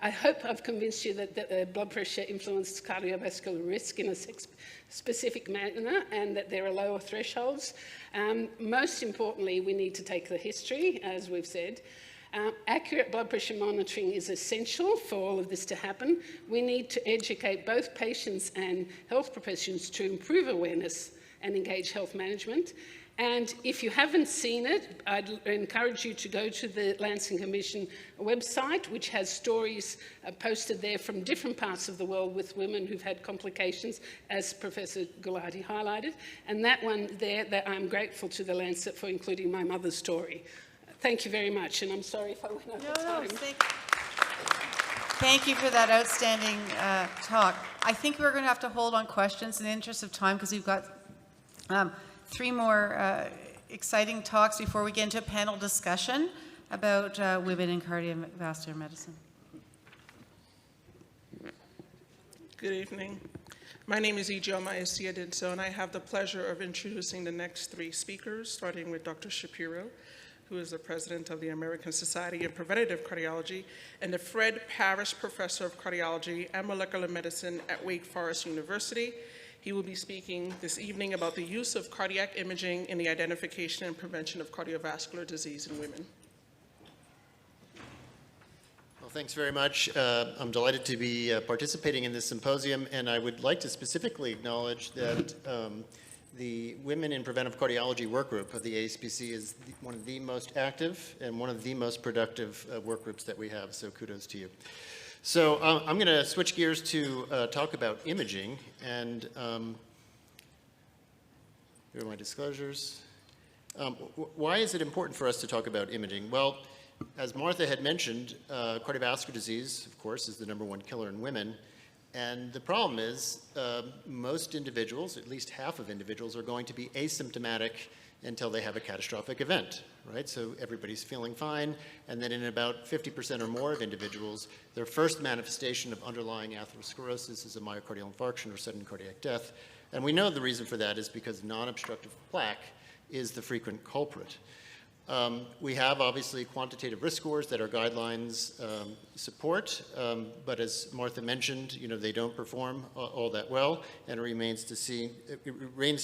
I hope I've convinced you that blood pressure influences cardiovascular risk in a sex-specific manner and that there are lower thresholds. Most importantly, we need to take the history, as we've said. Accurate blood pressure monitoring is essential for all of this to happen. We need to educate both patients and health professionals to improve awareness and engage health management. And if you haven't seen it, I'd encourage you to go to the Lancing Commission website, which has stories posted there from different parts of the world with women who've had complications, as Professor Gulati highlighted. And that one there, that I'm grateful to the Lancet for including my mother's story. Thank you very much, and I'm sorry if I went over time. Thank you for that outstanding talk. I think we're going to have to hold on questions in the interest of time because we've got 3 more exciting talks before we get into a panel discussion about women in cardiovascular medicine. Good evening. My name is Anastasia Mihailidou, and I have the pleasure of introducing the next 3 speakers, starting with Dr. Shapiro, who is the president of the American Society of Preventive Cardiology and the Fred Parrish Professor of Cardiology and Molecular Medicine at Wake Forest University. He will be speaking this evening about the use of cardiac imaging in the identification and prevention of cardiovascular disease in women. Well, thanks very much. I'm delighted to be participating in this symposium, and I would like to specifically acknowledge that the Women in Preventive Cardiology work group of the ASPC is one of the most active and one of the most productive work groups that we have, so kudos to you. So I'm going to switch gears to talk about imaging, and here are my disclosures. Why is it important for us to talk about imaging? Well, as Martha had mentioned, cardiovascular disease, of course, is the #1 killer in women. And the problem is most individuals, at least half of individuals, are going to be asymptomatic until they have a catastrophic event, right? So everybody's feeling fine, and then in about 50% or more of individuals, their first manifestation of underlying atherosclerosis is a myocardial infarction or sudden cardiac death. And we know the reason for that is because non-obstructive plaque is the frequent culprit. We have obviously quantitative risk scores that our guidelines support, but as Martha mentioned, they don't perform all that well, and it remains to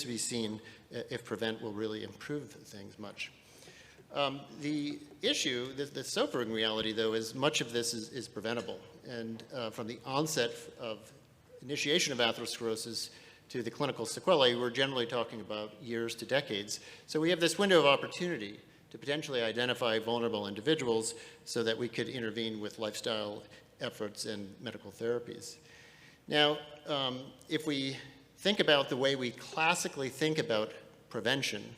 be seen if PREVENT will really improve things much. The issue, the sobering reality though, is much of this is preventable, and from the onset of initiation of atherosclerosis to the clinical sequelae, we're generally talking about years to decades. So we have this window of opportunity to potentially identify vulnerable individuals so that we could intervene with lifestyle efforts and medical therapies. Now, if we think about the way we classically think about prevention,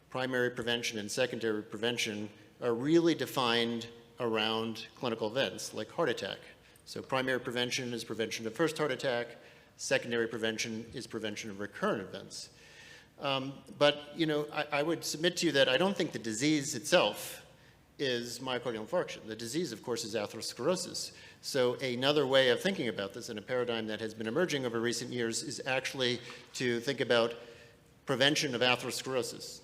primary prevention and secondary prevention are really defined around clinical events like heart attack. So primary prevention is prevention of first heart attack, secondary prevention is prevention of recurrent events. But I would submit to you that I don't think the disease itself is myocardial infarction. The disease, of course, is atherosclerosis. So another way of thinking about this, and a paradigm that has been emerging over recent years, is actually to think about prevention of atherosclerosis,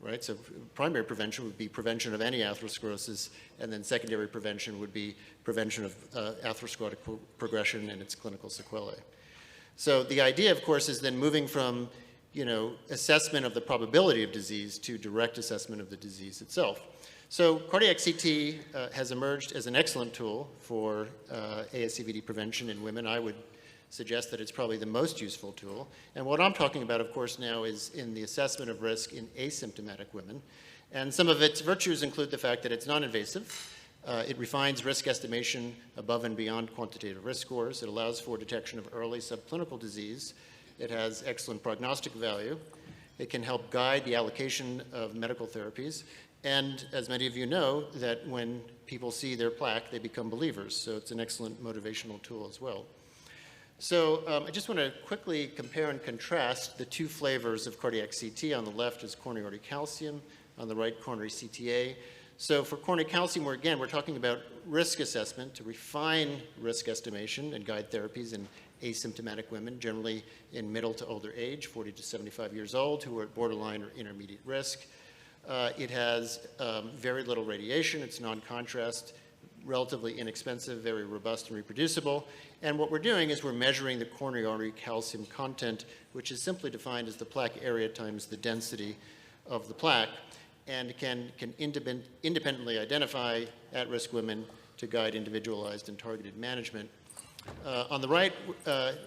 right? So primary prevention would be prevention of any atherosclerosis, and then secondary prevention would be prevention of atherosclerotic progression and its clinical sequelae. So the idea, of course, is then moving from assessment of the probability of disease to direct assessment of the disease itself. So cardiac CT has emerged as an excellent tool for ASCVD prevention in women. I would suggest that it's probably the most useful tool. And what I'm talking about, of course, now is in the assessment of risk in asymptomatic women. And some of its virtues include the fact that it's non-invasive. It refines risk estimation above and beyond quantitative risk scores. It allows for detection of early subclinical disease. It has excellent prognostic value. It can help guide the allocation of medical therapies. And as many of you know, that when people see their plaque, they become believers. So it's an excellent motivational tool as well. So I just want to quickly compare and contrast the two flavors of cardiac CT. On the left is coronary artery calcium, on the right coronary CTA. So for coronary calcium, we're talking about risk assessment to refine risk estimation and guide therapies in asymptomatic women, generally in middle to older age, 40 to 75 years old, who are at borderline or intermediate risk. It has very little radiation. It's non-contrast, relatively inexpensive, very robust and reproducible. And what we're doing is we're measuring the coronary artery calcium content, which is simply defined as the plaque area times the density of the plaque, and can independently identify at-risk women to guide individualized and targeted management. On the right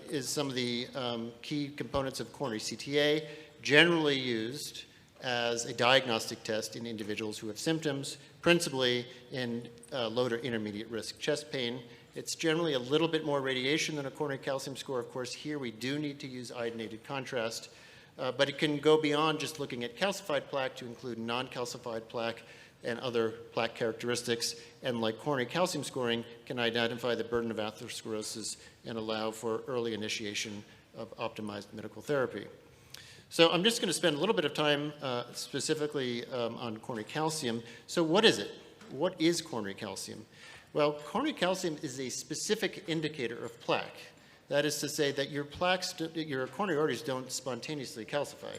is some of the key components of coronary CTA, generally used as a diagnostic test in individuals who have symptoms, principally in low to intermediate risk chest pain. It's generally a little bit more radiation than a coronary calcium score. Of course, here we do need to use iodinated contrast, but it can go beyond just looking at calcified plaque to include non-calcified plaque and other plaque characteristics, and like coronary calcium scoring, can identify the burden of atherosclerosis and allow for early initiation of optimized medical therapy. So I'm just going to spend a little bit of time specifically on coronary calcium. So what is it? What is coronary calcium? Well, coronary calcium is a specific indicator of plaque. That is to say that your coronary arteries don't spontaneously calcify.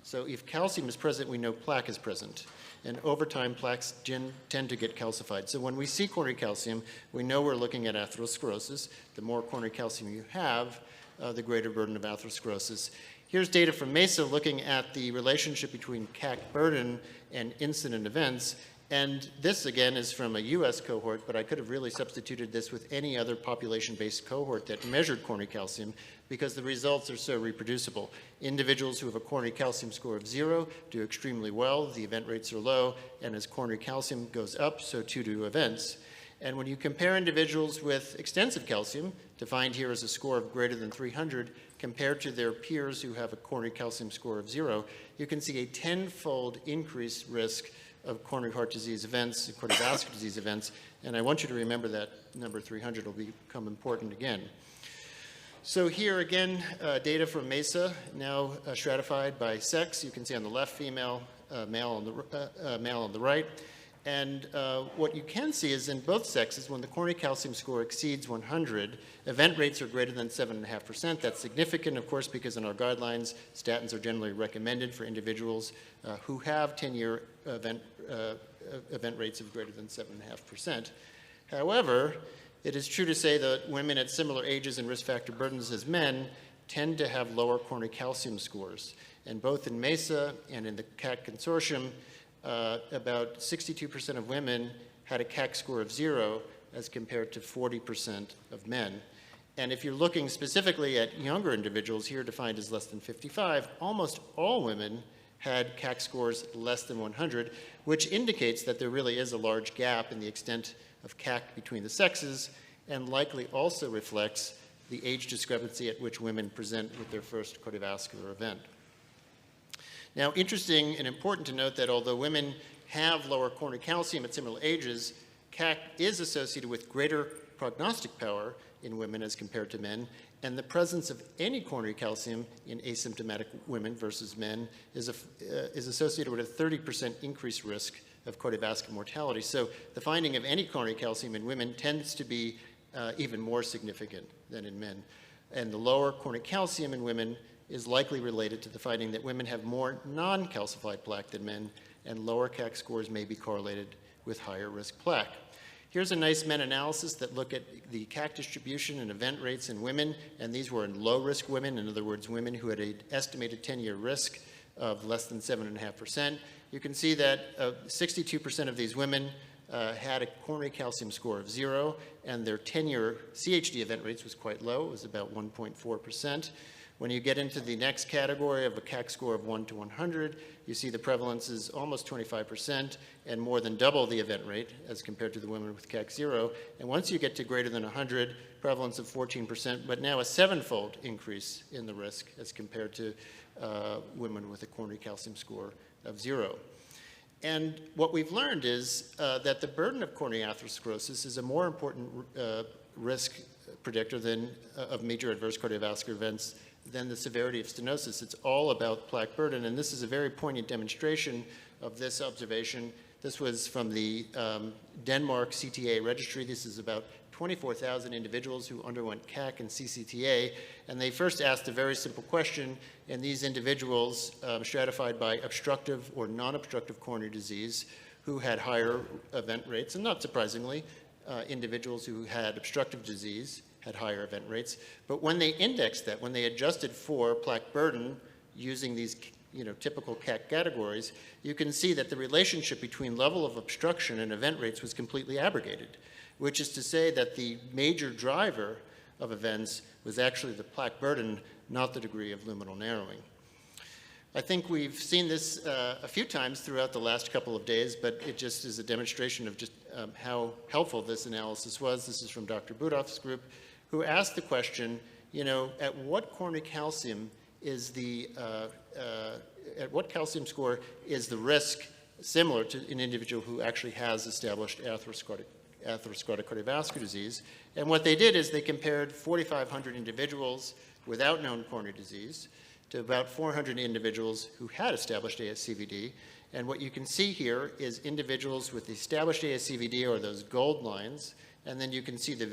So if calcium is present, we know plaque is present. And over time, plaques tend to get calcified. So when we see coronary calcium, we know we're looking at atherosclerosis. The more coronary calcium you have, the greater burden of atherosclerosis. Here's data from MESA looking at the relationship between CAC burden and incident events. And this, again, is from a US cohort, but I could have really substituted this with any other population-based cohort that measured coronary calcium because the results are so reproducible. Individuals who have a coronary calcium score of 0 do extremely well. The event rates are low, and as coronary calcium goes up, so too do events. And when you compare individuals with extensive calcium, defined here as a score of greater than 300, compared to their peers who have a coronary calcium score of 0, you can see a 10-fold increased risk of coronary heart disease events, cardiovascular disease events, and I want you to remember that number 300 will become important again. So here again, data from MESA, now stratified by sex. You can see on the left female, male on the right. And what you can see is in both sexes, when the coronary calcium score exceeds 100, event rates are greater than 7.5%. That's significant, of course, because in our guidelines, statins are generally recommended for individuals who have 10-year event rates of greater than 7.5%. However, it is true to say that women at similar ages and risk factor burdens as men tend to have lower coronary calcium scores. And both in MESA and in the CAC consortium, about 62% of women had a CAC score of 0 as compared to 40% of men. And if you're looking specifically at younger individuals, here defined as less than 55, almost all women had CAC scores less than 100, which indicates that there really is a large gap in the extent of CAC between the sexes, and likely also reflects the age discrepancy at which women present with their first cardiovascular event. Now, interesting and important to note that although women have lower coronary calcium at similar ages, CAC is associated with greater prognostic power in women as compared to men, and the presence of any coronary calcium in asymptomatic women versus men is associated with a 30% increased risk of cardiovascular mortality. So the finding of any coronary calcium in women tends to be even more significant than in men. And the lower coronary calcium in women is likely related to the finding that women have more non-calcified plaque than men, and lower CAC scores may be correlated with higher risk plaque. Here's a nice meta-analysis that look at the CAC distribution and event rates in women, and these were in low-risk women, in other words, women who had an estimated 10-year risk of less than 7.5%. You can see that 62% of these women had a coronary calcium score of 0, and their 10-year CHD event rates was quite low. It was about 1.4%. When you get into the next category of a CAC score of 1 to 100, you see the prevalence is almost 25% and more than double the event rate as compared to the women with CAC 0. And once you get to greater than 100, prevalence of 14%, but now a 7-fold increase in the risk as compared to women with a coronary calcium score of 0. And what we've learned is that the burden of coronary atherosclerosis is a more important risk predictor of major adverse cardiovascular events than the severity of stenosis. It's all about plaque burden, and this is a very poignant demonstration of this observation. This was from the Denmark CTA registry. This is about 24,000 individuals who underwent CAC and CCTA, and they first asked a very simple question, and these individuals stratified by obstructive or non-obstructive coronary disease who had higher event rates, and not surprisingly, individuals who had obstructive disease had higher event rates. But when they indexed that, when they adjusted for plaque burden using these typical CAC categories, you can see that the relationship between level of obstruction and event rates was completely abrogated, which is to say that the major driver of events was actually the plaque burden, not the degree of luminal narrowing. I think we've seen this a few times throughout the last couple of days, but it just is a demonstration of just how helpful this analysis was. This is from Dr. Budoff's group, who asked the question, at what coronary calcium is the, at what calcium score is the risk similar to an individual who actually has established atherosclerotic cardiovascular disease? And what they did is they compared 4,500 individuals without known coronary disease to about 400 individuals who had established ASCVD. And what you can see here is individuals with established ASCVD, or those gold lines, and then you can see the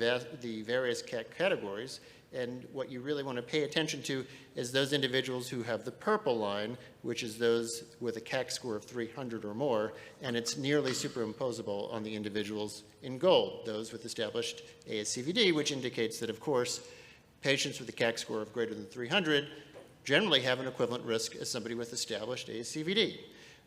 various categories. And what you really want to pay attention to is those individuals who have the purple line, which is those with a CAC score of 300 or more, and it's nearly superimposable on the individuals in gold, those with established ASCVD, which indicates that, of course, patients with a CAC score of greater than 300 generally have an equivalent risk as somebody with established ASCVD.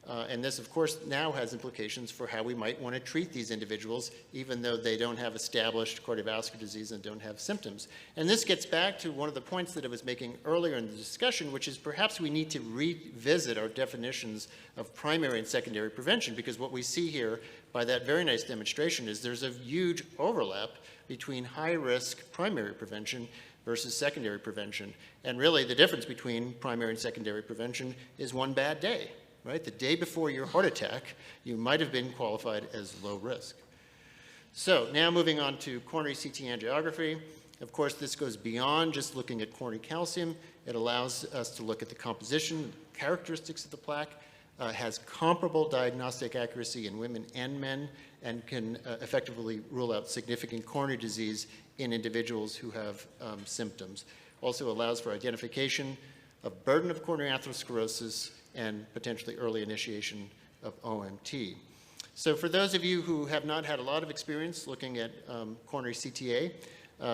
And this, of course, now has implications for how we might want to treat these individuals, even though they don't have established cardiovascular disease and don't have symptoms. And this gets back to one of the points that I was making earlier in the discussion, which is perhaps we need to revisit our definitions of primary and secondary prevention, because what we see here by that very nice demonstration is there's a huge overlap between high-risk primary prevention versus secondary prevention. And really, the difference between primary and secondary prevention is one bad day. Right? The day before your heart attack, you might have been qualified as low risk. So now moving on to coronary CT angiography. Of course, this goes beyond just looking at coronary calcium. It allows us to look at the composition, characteristics of the plaque, has comparable diagnostic accuracy in women and men, and can effectively rule out significant coronary disease in individuals who have symptoms. Also allows for identification of burden of coronary atherosclerosis and potentially early initiation of OMT. So for those of you who have not had a lot of experience looking at coronary CTA,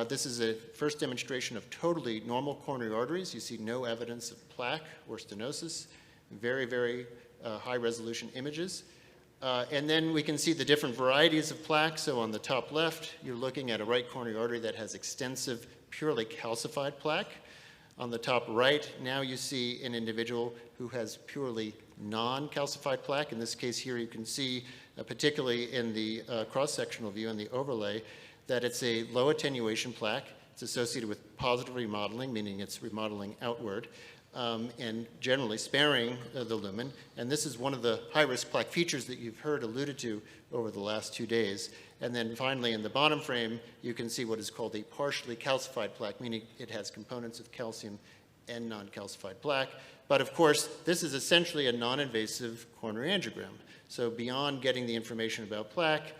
this is a first demonstration of totally normal coronary arteries. You see no evidence of plaque or stenosis, very, very high resolution images. And then we can see the different varieties of plaque. So on the top left, you're looking at a right coronary artery that has extensive purely calcified plaque. On the top right, now you see an individual who has purely non-calcified plaque. In this case here, you can see, particularly in the cross-sectional view and the overlay, that it's a low attenuation plaque. It's associated with positive remodeling, meaning it's remodeling outward, and generally sparing the lumen. And this is one of the high-risk plaque features that you've heard alluded to over the last 2 days. And then finally, in the bottom frame, you can see what is called a partially calcified plaque, meaning it has components of calcium and non-calcified plaque. But of course, this is essentially a non-invasive coronary angiogram. So beyond getting the information about plaque,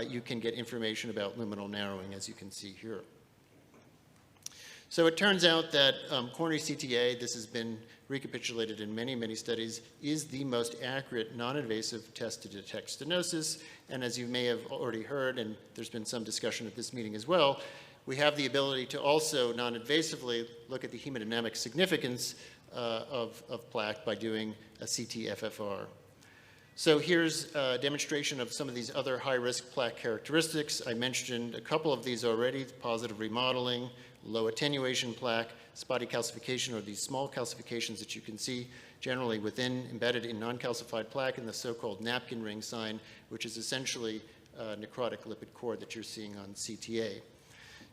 you can get information about luminal narrowing, as you can see here. So it turns out that coronary CTA, this has been recapitulated in many, many studies, is the most accurate non-invasive test to detect stenosis. And as you may have already heard, and there's been some discussion at this meeting as well, we have the ability to also non-invasively look at the hemodynamic significance of plaque by doing a CT-FFR. So here's a demonstration of some of these other high-risk plaque characteristics. I mentioned a couple of these already: positive remodeling, low attenuation plaque, spotty calcification, or these small calcifications that you can see generally embedded in non-calcified plaque, and the so-called napkin ring sign, which is essentially necrotic lipid core that you're seeing on CTA.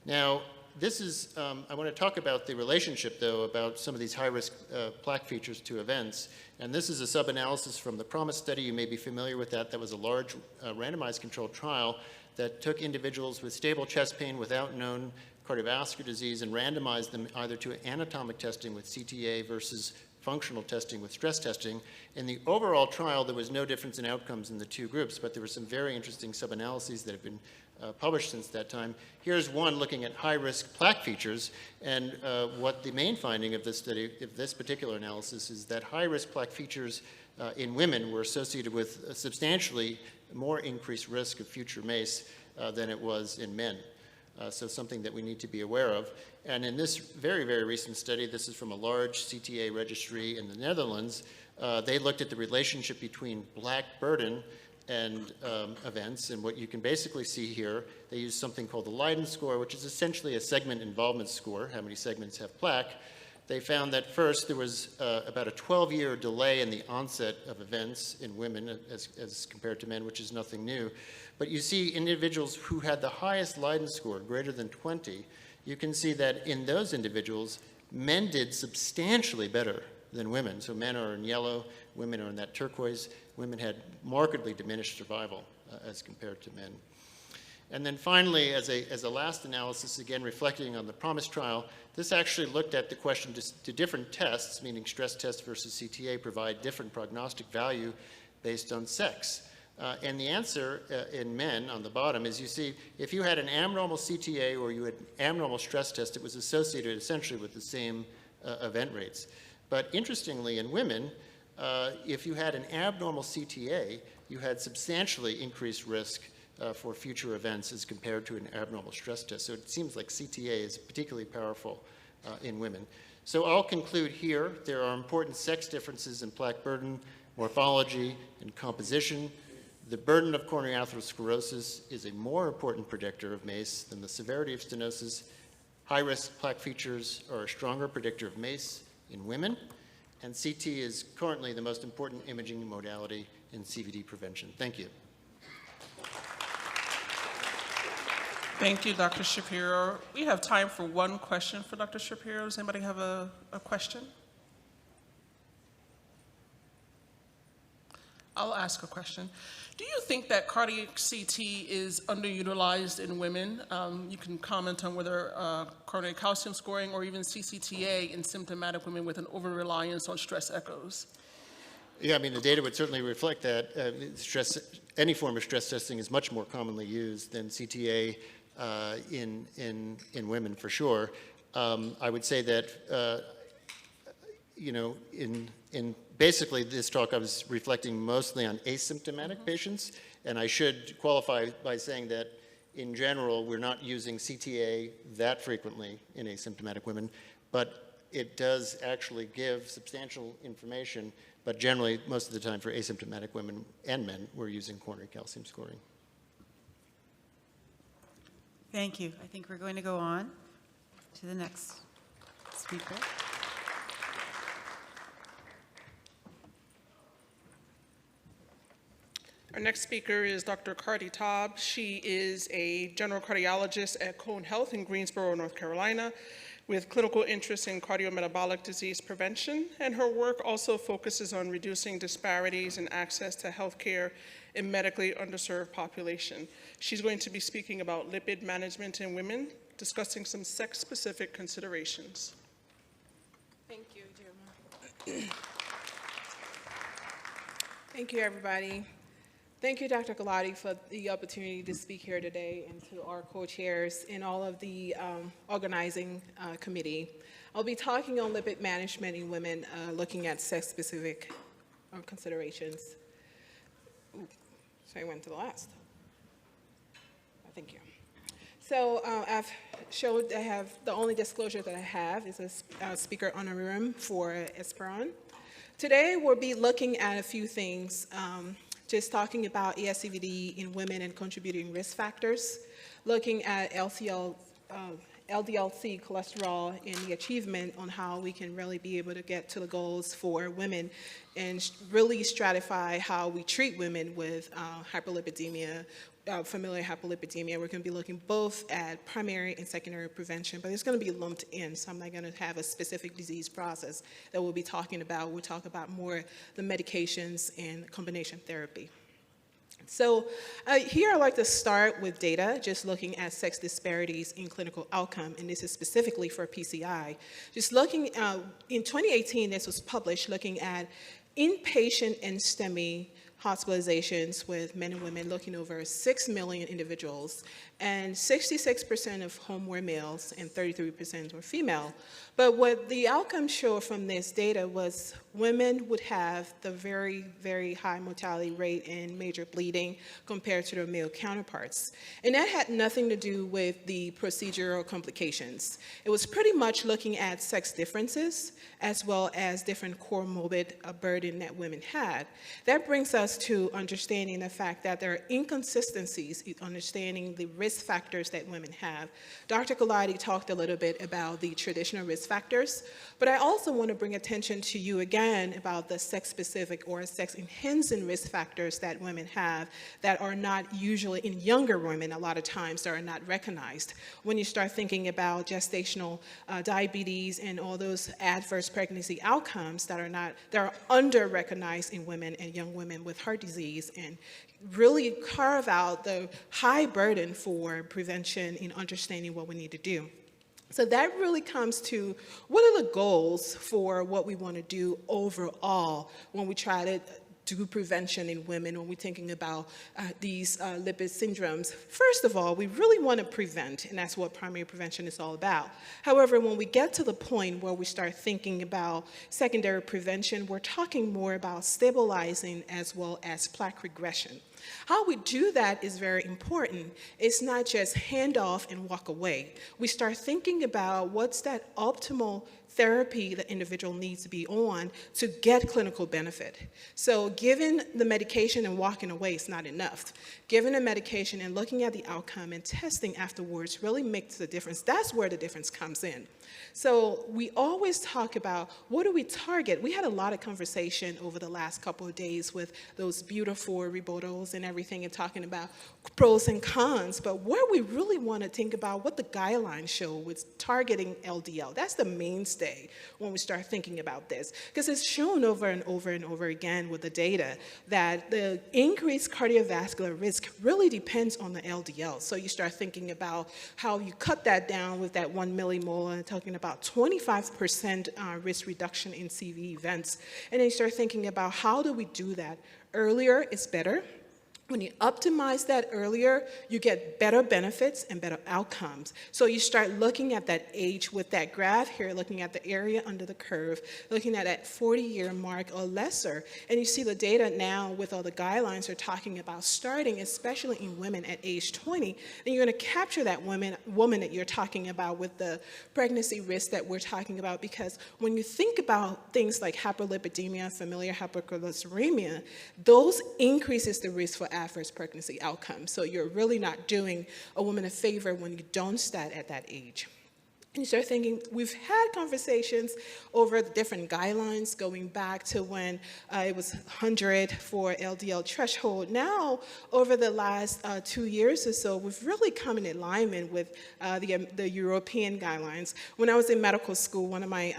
Now, this is, I want to talk about the relationship, though, about some of these high-risk plaque features to events. And this is a sub-analysis from the PROMISE study. You may be familiar with that. That was a large randomized controlled trial that took individuals with stable chest pain without known cardiovascular disease and randomized them either to anatomic testing with CTA versus functional testing with stress testing. In the overall trial, there was no difference in outcomes in the two groups, but there were some very interesting sub-analyses that have been published since that time. Here's one looking at high-risk plaque features, and what the main finding of this study, of this particular analysis, is that high-risk plaque features in women were associated with a substantially more increased risk of future MACE than it was in men. So something that we need to be aware of. And in this very, very recent study, this is from a large CTA registry in the Netherlands, they looked at the relationship between plaque burden and events. And what you can basically see here, they use something called the Leiden score, which is essentially a segment involvement score, how many segments have plaque. They found that first there was about a 12-year delay in the onset of events in women as compared to men, which is nothing new. But you see individuals who had the highest Leiden score, greater than 20, you can see that in those individuals, men did substantially better than women. So men are in yellow, women are in that turquoise. Women had markedly diminished survival as compared to men. And then finally, as a last analysis, again reflecting on the PROMISE trial, this actually looked at the question to different tests, meaning stress test versus CTA provide different prognostic value based on sex. And the answer in men on the bottom is, you see, if you had an abnormal CTA or you had an abnormal stress test, it was associated essentially with the same event rates. But interestingly, in women, if you had an abnormal CTA, you had substantially increased risk for future events as compared to an abnormal stress test. So it seems like CTA is particularly powerful in women. So I'll conclude here. There are important sex differences in plaque burden, morphology, and composition. The burden of coronary atherosclerosis is a more important predictor of MACE than the severity of stenosis. High-risk plaque features are a stronger predictor of MACE in women, and CT is currently the most important imaging modality in CVD prevention. Thank you. Thank you, Dr. Shapiro. We have time for one question for Dr. Shapiro. Does anybody have a question? I'll ask a question. Do you think that cardiac CT is underutilized in women? You can comment on whether coronary calcium scoring or even CCTA in symptomatic women with an over-reliance on stress echoes. Yeah, I mean, the data would certainly reflect that. Any form of stress testing is much more commonly used than CTA in women, for sure. I would say that, you know, in basically this talk I was reflecting mostly on asymptomatic patients, and I should qualify by saying that in general we're not using CTA that frequently in asymptomatic women, but it does actually give substantial information, but generally most of the time for asymptomatic women and men we're using coronary calcium scoring. Thank you. I think we're going to go on to the next speaker. Our next speaker is Dr. Kardie Tobb. She is a general cardiologist at Cone Health in Greensboro, North Carolina, with clinical interest in cardiometabolic disease prevention, and her work also focuses on reducing disparities in access to healthcare in medically underserved population. She's going to be speaking about lipid management in women, discussing some sex-specific considerations. Thank you, Jeremiah. Thank you, everybody. Thank you, Dr. Gulati, for the opportunity to speak here today, and to our co-chairs and all of the organizing committee. I'll be talking on lipid management in women, looking at sex-specific considerations. Ooh, so I went to the last. Thank you. So I've showed, I have, the only disclosure that I have is a speaker honorarium for Esperon. Today we'll be looking at a few things. just talking about ASCVD in women and contributing risk factors, looking at LDL-C cholesterol and the achievement on how we can really be able to get to the goals for women and really stratify how we treat women with hyperlipidemia, familial hyperlipidemia. We're going to be looking both at primary and secondary prevention, but it's going to be lumped in, so I'm not going to have a specific disease process that we'll be talking about. We'll talk about more the medications and combination therapy. So here I'd like to start with data, just looking at sex disparities in clinical outcome, and this is specifically for PCI. Just looking, in 2018, this was published looking at inpatient and STEMI hospitalizations with men and women, looking over 6 million individuals, and 66% of whom were males and 33% were female. But what the outcomes show from this data was women would have the very, very high mortality rate in major bleeding compared to their male counterparts. And that had nothing to do with the procedural complications. It was pretty much looking at sex differences as well as different comorbid burden that women had. That brings us to understanding the fact that there are inconsistencies in understanding the risk factors that women have. Dr. Gulati talked a little bit about the traditional risk factors, but I also want to bring attention to you again about the sex-specific or sex-enhancing risk factors that women have that are not usually in younger women, a lot of times, that are not recognized. When you start thinking about gestational diabetes and all those adverse pregnancy outcomes that are under-recognized in women and young women with heart disease, and really carve out the high burden for prevention in understanding what we need to do. So that really comes to what are the goals for what we want to do overall when we try to do prevention in women, when we're thinking about these lipid syndromes. First of all, we really want to prevent, and that's what primary prevention is all about. However, when we get to the point where we start thinking about secondary prevention, we're talking more about stabilizing as well as plaque regression. How we do that is very important. It's not just hand off and walk away. We start thinking about what's that optimal therapy the individual needs to be on to get clinical benefit. So giving the medication and walking away is not enough. Giving the medication and looking at the outcome and testing afterwards really makes a difference. That's where the difference comes in. So we always talk about what do we target? We had a lot of conversation over the last couple of days with those beautiful rebuttals and everything and talking about pros and cons, but where we really want to think about what the guidelines show with targeting LDL. That's the mainstay when we start thinking about this, because it's shown over and over and over again with the data that the increased cardiovascular risk really depends on the LDL. So you start thinking about how you cut that down with that 1 millimolar, and talking about 25% risk reduction in CV events. And then you start thinking about how do we do that? Earlier is better. When you optimize that earlier, you get better benefits and better outcomes. So you start looking at that age with that graph here, looking at the area under the curve, looking at that 40-year mark or lesser. And you see the data now with all the guidelines are talking about starting, especially in women at age 20. And you're going to capture that woman that you're talking about with the pregnancy risk that we're talking about, because when you think about things like hyperlipidemia, familial hypercholesterolemia, those increases the risk for adverse pregnancy outcomes. So you're really not doing a woman a favor when you don't start at that age. And you start thinking, we've had conversations over the different guidelines going back to when it was 100 for LDL threshold. Now, over the last 2 years or so, we've really come in alignment with the European guidelines. When I was in medical school, one of my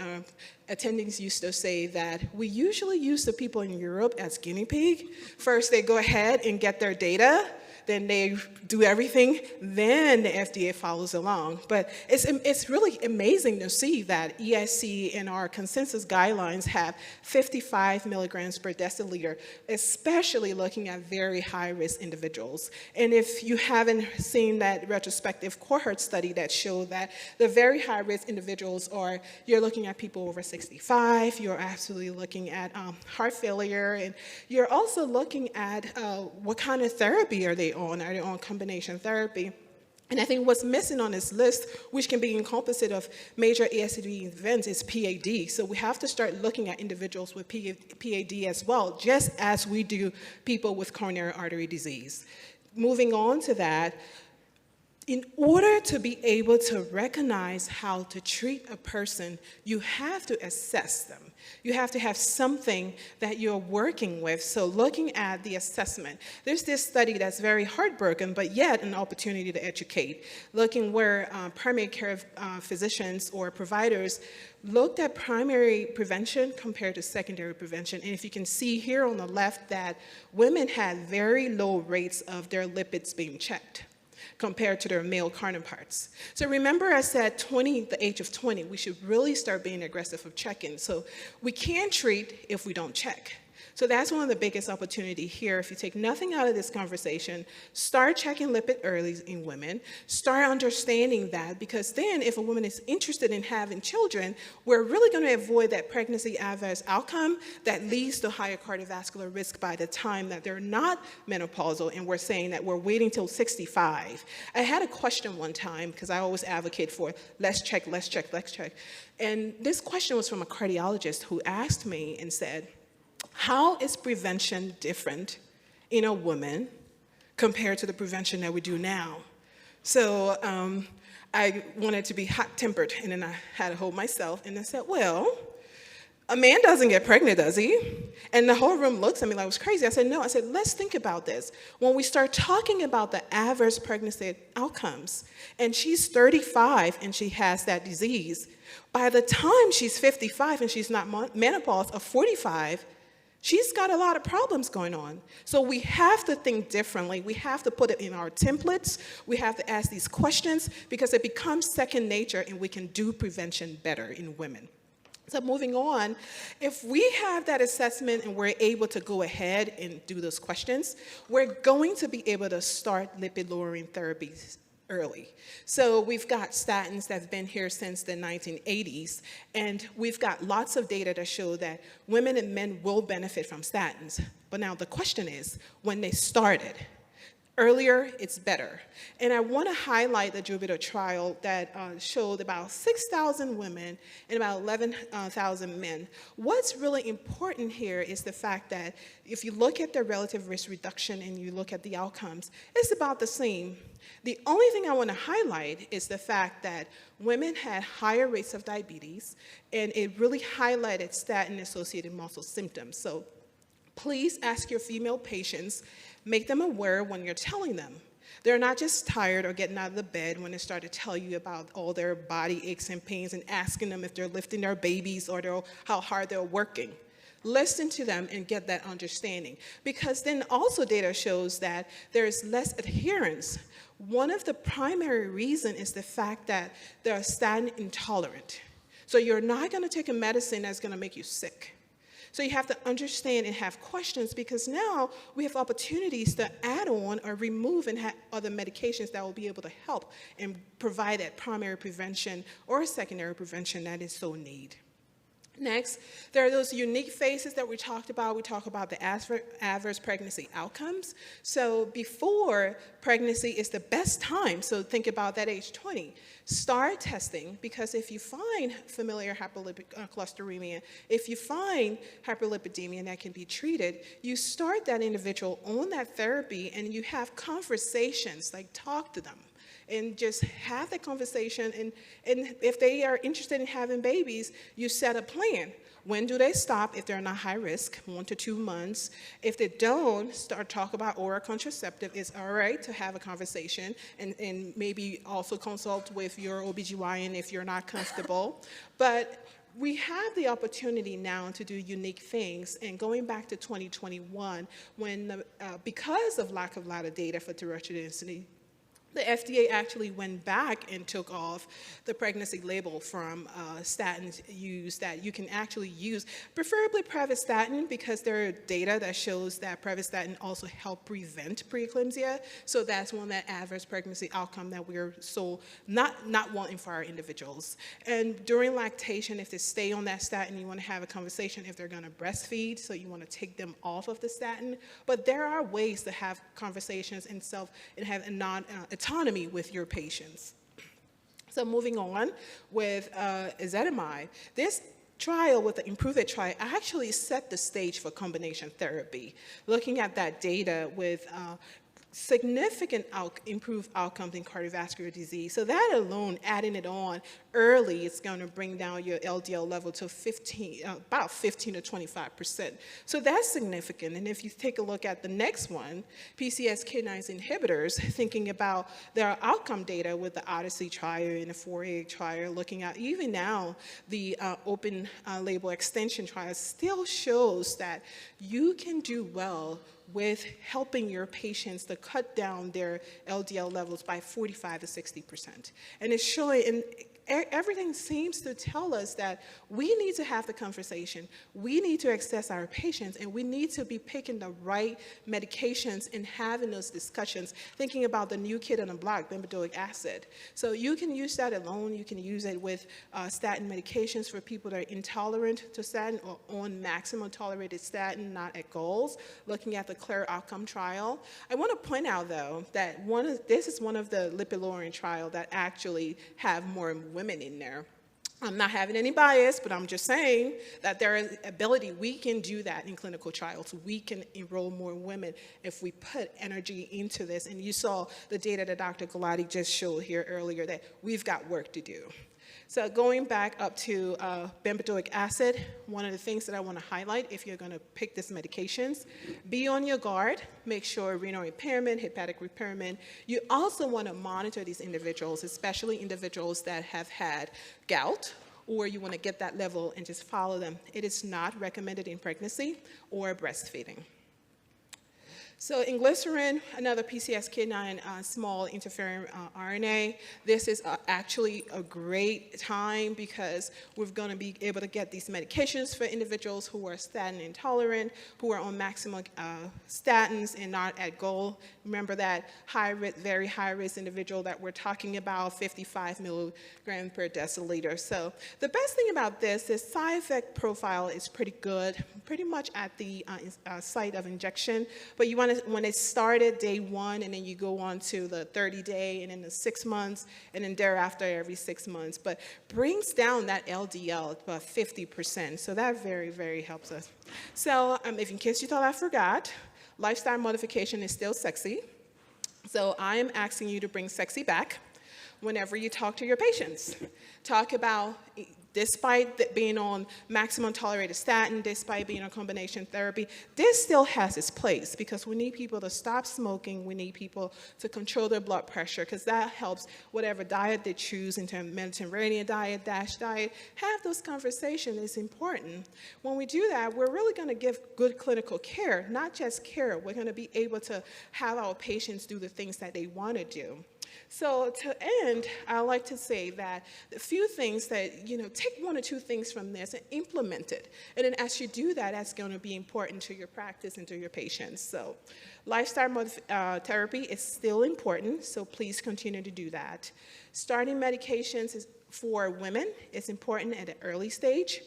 attendings used to say that we usually use the people in Europe as guinea pig. First, they go ahead and get their data, then they do everything, then the FDA follows along. But it's really amazing to see that ESC and our consensus guidelines have 55 milligrams per deciliter, especially looking at very high-risk individuals. And if you haven't seen that retrospective cohort study that showed that the very high-risk individuals are, you're looking at people over 65, you're absolutely looking at heart failure, and you're also looking at what kind of therapy are they on? Are they on combination therapy? And I think what's missing on this list, which can be encompassed of major ASCVD events, is PAD. So we have to start looking at individuals with PAD as well, just as we do people with coronary artery disease. Moving on to that, in order to be able to recognize how to treat a person, you have to assess them. You have to have something that you're working with. So looking at the assessment, there's this study that's very heartbroken, but yet an opportunity to educate, looking where primary care physicians or providers looked at primary prevention compared to secondary prevention. And if you can see here on the left that women had very low rates of their lipids being checked compared to their male counterparts. So remember I said the age of 20, we should really start being aggressive of checking. So we can't treat if we don't check. So that's one of the biggest opportunities here. If you take nothing out of this conversation, start checking lipid early in women, start understanding that, because then if a woman is interested in having children, we're really going to avoid that pregnancy adverse outcome that leads to higher cardiovascular risk by the time that they're not menopausal, and we're saying that we're waiting till 65. I had a question one time, because I always advocate for let's check, let's check, let's check. And this question was from a cardiologist who asked me and said, how is prevention different in a woman compared to the prevention that we do now? So I wanted to be hot-tempered, and then I had to hold myself, and I said, well, a man doesn't get pregnant, does he? And the whole room looks at me like I was crazy. I said, no. I said, let's think about this. When we start talking about the adverse pregnancy outcomes, and she's 35 and she has that disease, by the time she's 55 and she's not menopause or 45, she's got a lot of problems going on. So we have to think differently. We have to put it in our templates. We have to ask these questions, because it becomes second nature and we can do prevention better in women. So moving on, if we have that assessment and we're able to go ahead and do those questions, we're going to be able to start lipid-lowering therapies early. So we've got statins that's been here since the 1980s, and we've got lots of data to show that women and men will benefit from statins. But now the question is, when they started, earlier, it's better. And I want to highlight the Jupiter trial that showed about 6,000 women and about 11,000 men. What's really important here is the fact that if you look at the relative risk reduction and you look at the outcomes, it's about the same. The only thing I want to highlight is the fact that women had higher rates of diabetes, and it really highlighted statin-associated muscle symptoms. So please ask your female patients, make them aware when you're telling them. They're not just tired or getting out of the bed when they start to tell you about all their body aches and pains and asking them if they're lifting their babies or how hard they're working. Listen to them and get that understanding, because then also data shows that there's less adherence. One of the primary reasons is the fact that they're statin intolerant. So you're not going to take a medicine that's going to make you sick. So you have to understand and have questions, because now we have opportunities to add on or remove and have other medications that will be able to help and provide that primary prevention or secondary prevention that is so needed. Next, there are those unique phases that we talked about. We talk about the adverse pregnancy outcomes. So before pregnancy is the best time, so think about that age 20. Start testing, because if you find familial hyperlipidemia, if you find hyperlipidemia that can be treated, you start that individual on that therapy and you have conversations, like talk to them. And just have that conversation, and if they are interested in having babies, you set a plan. When do they stop if they're not high risk? 1 to 2 months. If they don't, start talk about oral contraceptive. It's all right to have a conversation, and maybe also consult with your OBGYN if you're not comfortable. But we have the opportunity now to do unique things, and going back to 2021, when because of lack of a lot of data for terrestrial density, the FDA actually went back and took off the pregnancy label from statins use that you can actually use, preferably pravastatin, because there are data that shows that pravastatin also help prevent preeclampsia. So that's one of that adverse pregnancy outcome that we're so not wanting for our individuals. And during lactation, if they stay on that statin, you want to have a conversation if they're going to breastfeed, so you want to take them off of the statin. But there are ways to have conversations and have a autonomy with your patients. So moving on with ezetimibe, this trial with the IMPROVE IT trial actually set the stage for combination therapy. Looking at that data with significant improved outcomes in cardiovascular disease. So that alone, adding it on early, is going to bring down your LDL level to about 15 to 25%. So that's significant. And if you take a look at the next one, PCSK9 inhibitors, thinking about their outcome data with the Odyssey trial and the 4A trial, looking at even now the open label extension trial still shows that you can do well with helping your patients to cut down their LDL levels by 45 to 60%. And it's showing, and everything seems to tell us that we need to have the conversation, we need to assess our patients, and we need to be picking the right medications and having those discussions, thinking about the new kid on the block, bempedoic acid. So you can use that alone, you can use it with statin medications for people that are intolerant to statin or on maximum tolerated statin, not at goals, looking at the CLARE outcome trial. I want to point out, though, that this is one of the lipid-lowering trials that actually have more women in there. I'm not having any bias, but I'm just saying that there is ability. We can do that in clinical trials. We can enroll more women if we put energy into this. And you saw the data that Dr. Gulati just showed here earlier that we've got work to do. So going back up to bempedoic acid, one of the things that I want to highlight if you're going to pick these medications, be on your guard, make sure renal impairment, hepatic impairment. You also want to monitor these individuals, especially individuals that have had gout, or you want to get that level and just follow them. It is not recommended in pregnancy or breastfeeding. So in glycerin, another PCSK9 small interferon RNA, this is actually a great time because we're going to be able to get these medications for individuals who are statin intolerant, who are on maximum statins and not at goal. Remember that high risk, very high risk individual that we're talking about, 55 milligrams per deciliter. So the best thing about this is side effect profile is pretty good, pretty much at the site of injection, but you want to, when it started day 1 and then you go on to the 30-day and then the 6 months and then thereafter every 6 months, but brings down that LDL about 50%. So that very, very helps us. So if in case you thought I forgot, lifestyle modification is still sexy. So I am asking you to bring sexy back whenever you talk to your patients. Talk about, despite being on maximum tolerated statin, despite being on combination therapy, this still has its place because we need people to stop smoking. We need people to control their blood pressure because that helps whatever diet they choose in terms of Mediterranean diet, DASH diet. Have those conversations is important. When we do that, we're really going to give good clinical care, not just care. We're going to be able to have our patients do the things that they want to do. So to end, I like to say that a few things that, take 1 or 2 things from this and implement it. And then as you do that, that's going to be important to your practice and to your patients. So lifestyle therapy is still important, so please continue to do that. Starting medications is for women is important at an early stage.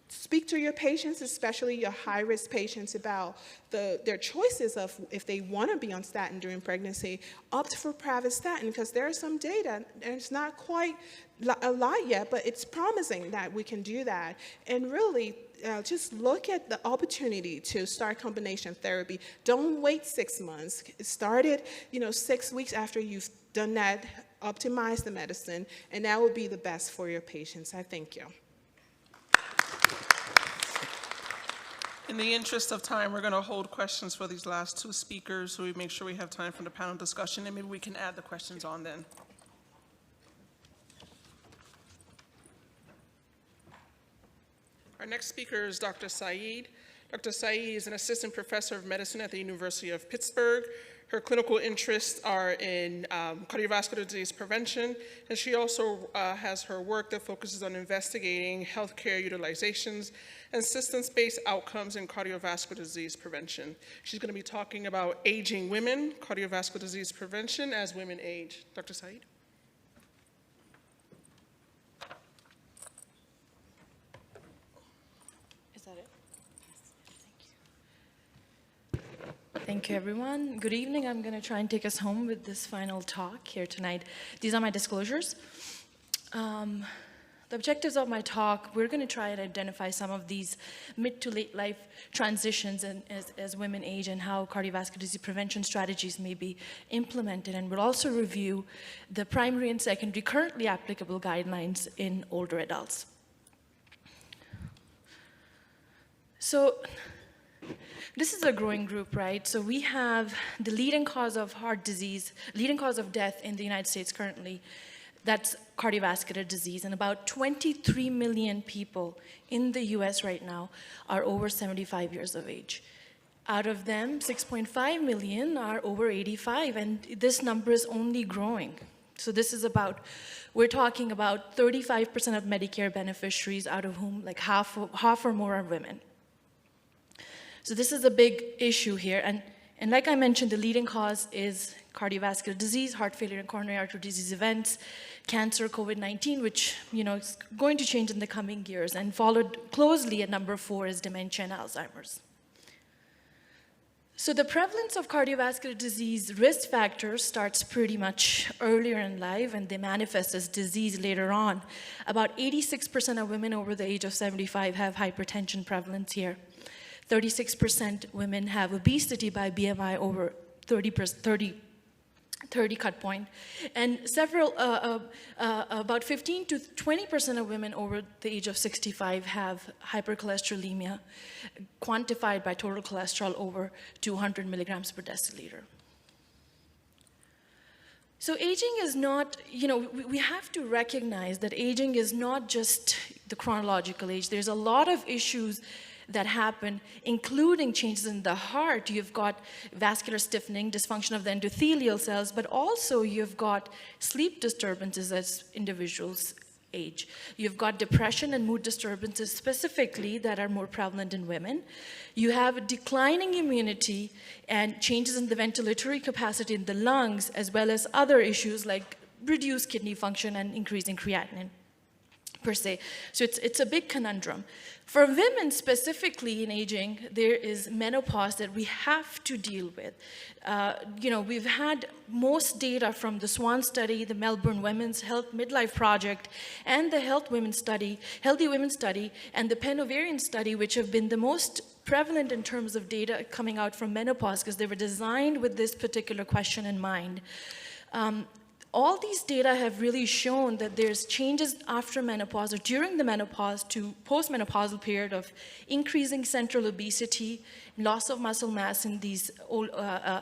Speak to your patients, especially your high-risk patients, about their choices of if they want to be on statin during pregnancy. Opt for private statin because there's some data, and it's not quite a lot yet, but it's promising that we can do that. And really, just look at the opportunity to start combination therapy. Don't wait 6 months. Start it, 6 weeks after you've done that. Optimize the medicine, and that will be the best for your patients. I thank you. In the interest of time, we're going to hold questions for these last 2 speakers so we make sure we have time for the panel discussion, and maybe we can add the questions on then. Our next speaker is Dr. Saaed. Dr. Saaed is an assistant professor of medicine at the University of Pittsburgh. Her clinical interests are in cardiovascular disease prevention, and she also has her work that focuses on investigating healthcare utilizations and systems-based outcomes in cardiovascular disease prevention. She's going to be talking about aging women, cardiovascular disease prevention as women age. Dr. Saaed? Is that it? Thank you, everyone. Good evening. I'm going to try and take us home with this final talk here tonight. These are my disclosures. The objectives of my talk, we're going to try and identify some of these mid to late life transitions as women age and how cardiovascular disease prevention strategies may be implemented. And we'll also review the primary and secondary currently applicable guidelines in older adults. So this is a growing group, right? So we have the leading cause of heart disease, leading cause of death in the United States currently. That's cardiovascular disease, and about 23 million people in the US right now are over 75 years of age. Out of them, 6.5 million are over 85, and this number is only growing. So this is about, we're talking about 35% of Medicare beneficiaries, out of whom like half or more are women. So this is a big issue here, and like I mentioned, the leading cause is cardiovascular disease, heart failure and coronary artery disease events, cancer, COVID-19, which is going to change in the coming years, and followed closely at number 4 is dementia and Alzheimer's. So the prevalence of cardiovascular disease risk factors starts pretty much earlier in life, and they manifest as disease later on. About 86% of women over the age of 75 have hypertension prevalence here. 36% women have obesity by BMI over 30 cut point, and about 15 to 20% of women over the age of 65 have hypercholesterolemia, quantified by total cholesterol over 200 milligrams per deciliter. So aging is not, we have to recognize that aging is not just the chronological age. There's a lot of issues that happen, including changes in the heart. You've got vascular stiffening, dysfunction of the endothelial cells, but also you've got sleep disturbances as individuals age. You've got depression and mood disturbances specifically that are more prevalent in women. You have a declining immunity and changes in the ventilatory capacity in the lungs, as well as other issues like reduced kidney function and increasing creatinine per se. So it's a big conundrum. For women specifically in aging, there is menopause that we have to deal with. We've had most data from the SWAN study, the Melbourne Women's Health Midlife Project, and the Healthy Women Study, and the Penn Ovarian Study, which have been the most prevalent in terms of data coming out from menopause, because they were designed with this particular question in mind. All these data have really shown that there's changes after menopause or during the menopause to postmenopausal period of increasing central obesity, loss of muscle mass in these old,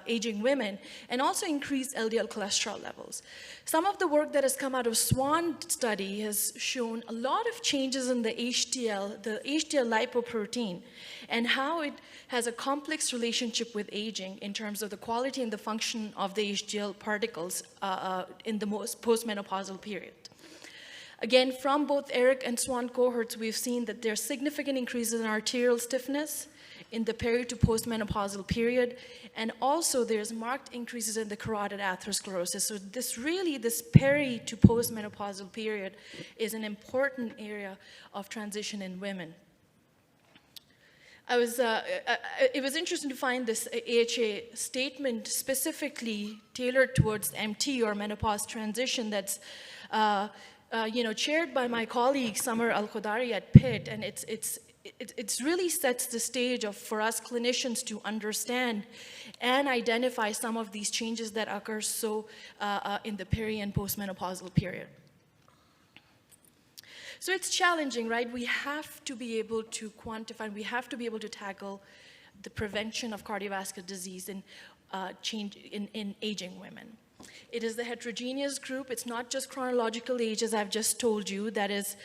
aging women, and also increased LDL cholesterol levels. Some of the work that has come out of SWAN study has shown a lot of changes in the HDL lipoprotein, and how it has a complex relationship with aging in terms of the quality and the function of the HDL particles in the most postmenopausal period. Again, from both ERIC and SWAN cohorts, we've seen that there are significant increases in arterial stiffness in the peri to postmenopausal period, and also there's marked increases in the carotid atherosclerosis. So this peri to postmenopausal period is an important area of transition in women. It was interesting to find this AHA statement specifically tailored towards MT or menopause transition that's chaired by my colleague Samar Al-Khodari at Pitt, and it really sets the stage for us clinicians to understand and identify some of these changes that occur in the peri and postmenopausal period. So it's challenging, right? We have to be able to quantify, we have to be able to tackle the prevention of cardiovascular disease in aging women. It is the heterogeneous group. It's not just chronological age, as I've just told you, that is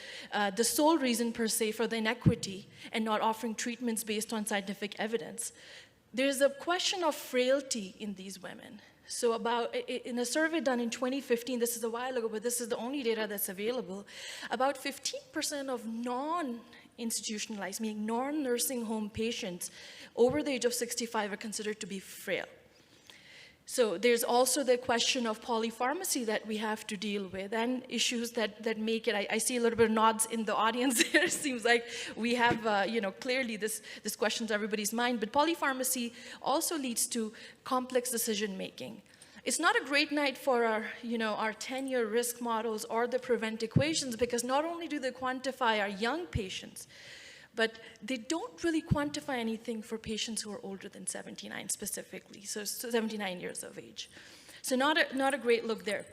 the sole reason per se for the inequity and not offering treatments based on scientific evidence. There's a question of frailty in these women. So in a survey done in 2015, this is a while ago, but this is the only data that's available, about 15% of non-institutionalized, meaning non-nursing home patients over the age of 65 are considered to be frail. So there's also the question of polypharmacy that we have to deal with, and issues that make it. I see a little bit of nods in the audience there. It seems like we have, clearly this question's everybody's mind. But polypharmacy also leads to complex decision making. It's not a great night for our 10-year risk models or the prevent equations, because not only do they quantify our young patients, but they don't really quantify anything for patients who are older than 79 specifically, so 79 years of age. So not a great look there.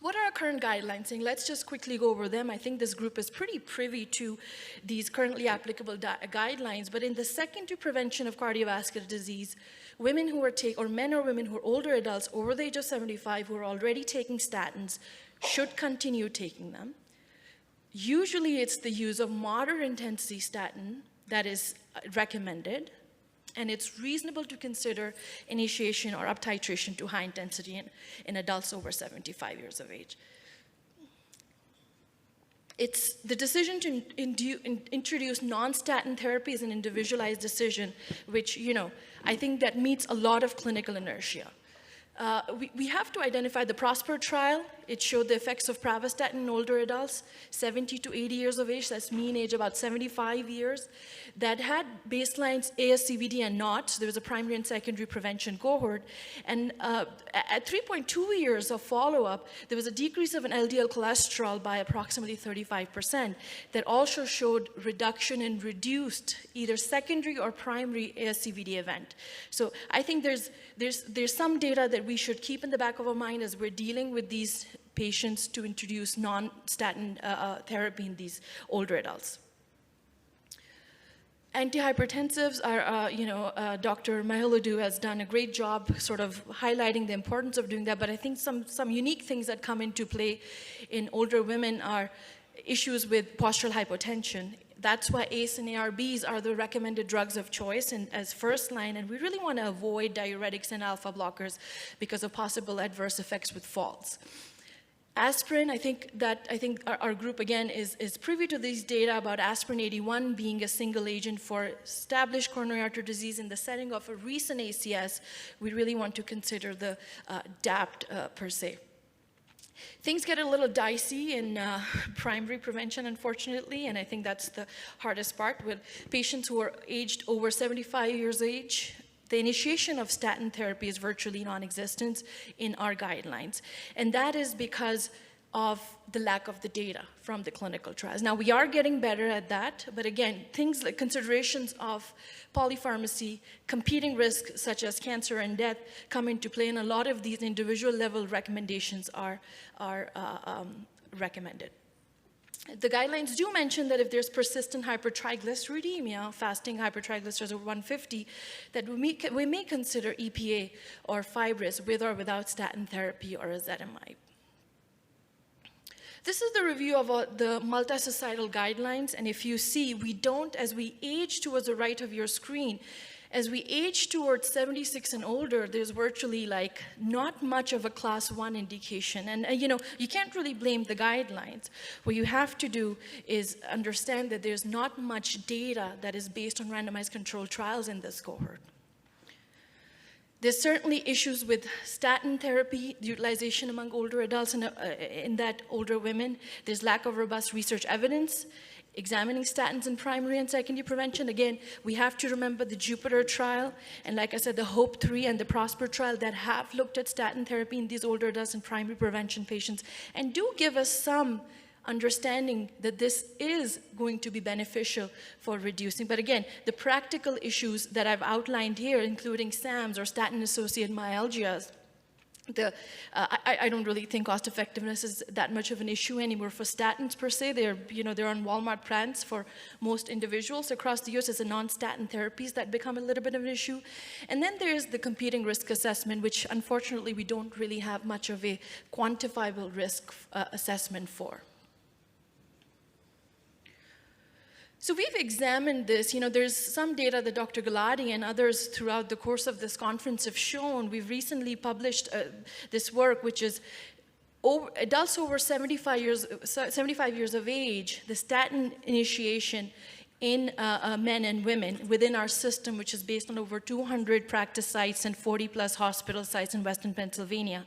What are our current guidelines saying? Let's just quickly go over them. I think this group is pretty privy to these currently applicable guidelines, but in the secondary prevention of cardiovascular disease, women who are men or women who are older adults over the age of 75 who are already taking statins should continue taking them. Usually it's the use of moderate intensity statin that is recommended, and it's reasonable to consider initiation or up titration to high intensity in adults over 75 years of age. It's the decision to introduce non-statin therapy is an individualized decision, which, I think that meets a lot of clinical inertia. We have to identify the PROSPER trial. It showed the effects of pravastatin in older adults, 70 to 80 years of age, that's mean age about 75 years, that had baselines ASCVD and not. So there was a primary and secondary prevention cohort. And at 3.2 years of follow-up, there was a decrease of an LDL cholesterol by approximately 35% that also showed reduction in reduced either secondary or primary ASCVD event. So I think there's some data that we should keep in the back of our mind as we're dealing with these patients to introduce non-statin therapy in these older adults. Antihypertensives are, Dr. Mihailidou has done a great job sort of highlighting the importance of doing that, but I think some unique things that come into play in older women are issues with postural hypotension. That's why ACE and ARBs are the recommended drugs of choice and as first line, and we really want to avoid diuretics and alpha blockers because of possible adverse effects with falls. Aspirin, I think our group again is privy to these data about aspirin 81 being a single agent for established coronary artery disease in the setting of a recent ACS. We really want to consider the DAPT per se. Things get a little dicey in primary prevention, unfortunately, and I think that's the hardest part with patients who are aged over 75 years of age. The initiation of statin therapy is virtually non-existent in our guidelines, and that is because of the lack of the data from the clinical trials. Now, we are getting better at that, but again, things like considerations of polypharmacy, competing risks such as cancer and death come into play, and a lot of these individual level recommendations are recommended. The guidelines do mention that if there's persistent hypertriglyceridemia, fasting hypertriglycerides over 150, that we may consider EPA or fibrous with or without statin therapy or ezetimibe. This is the review of the multi-societal guidelines, and if you see, we don't, as we age towards the right of your screen, as we age towards 76 and older, there's virtually like not much of a class 1 indication. And you can't really blame the guidelines. What you have to do is understand that there's not much data that is based on randomized controlled trials in this cohort. There's certainly issues with statin therapy utilization among older adults and in that older women. There's lack of robust research evidence examining statins in primary and secondary prevention. Again, we have to remember the Jupiter trial, and like I said, the HOPE-3 and the PROSPER trial that have looked at statin therapy in these older adults and primary prevention patients, and do give us some understanding that this is going to be beneficial for reducing. But again, the practical issues that I've outlined here, including SAMs or statin-associated myalgias, I don't really think cost effectiveness is that much of an issue anymore for statins per se. They're on Walmart plans for most individuals across the US as a non-statin therapies that become a little bit of an issue. And then there's the competing risk assessment, which unfortunately we don't really have much of a quantifiable risk assessment for. So we've examined this. There's some data that Dr. Gulati and others throughout the course of this conference have shown. We've recently published this work, which is adults over 75 years of age, the statin initiation in men and women within our system, which is based on over 200 practice sites and 40+ hospital sites in Western Pennsylvania.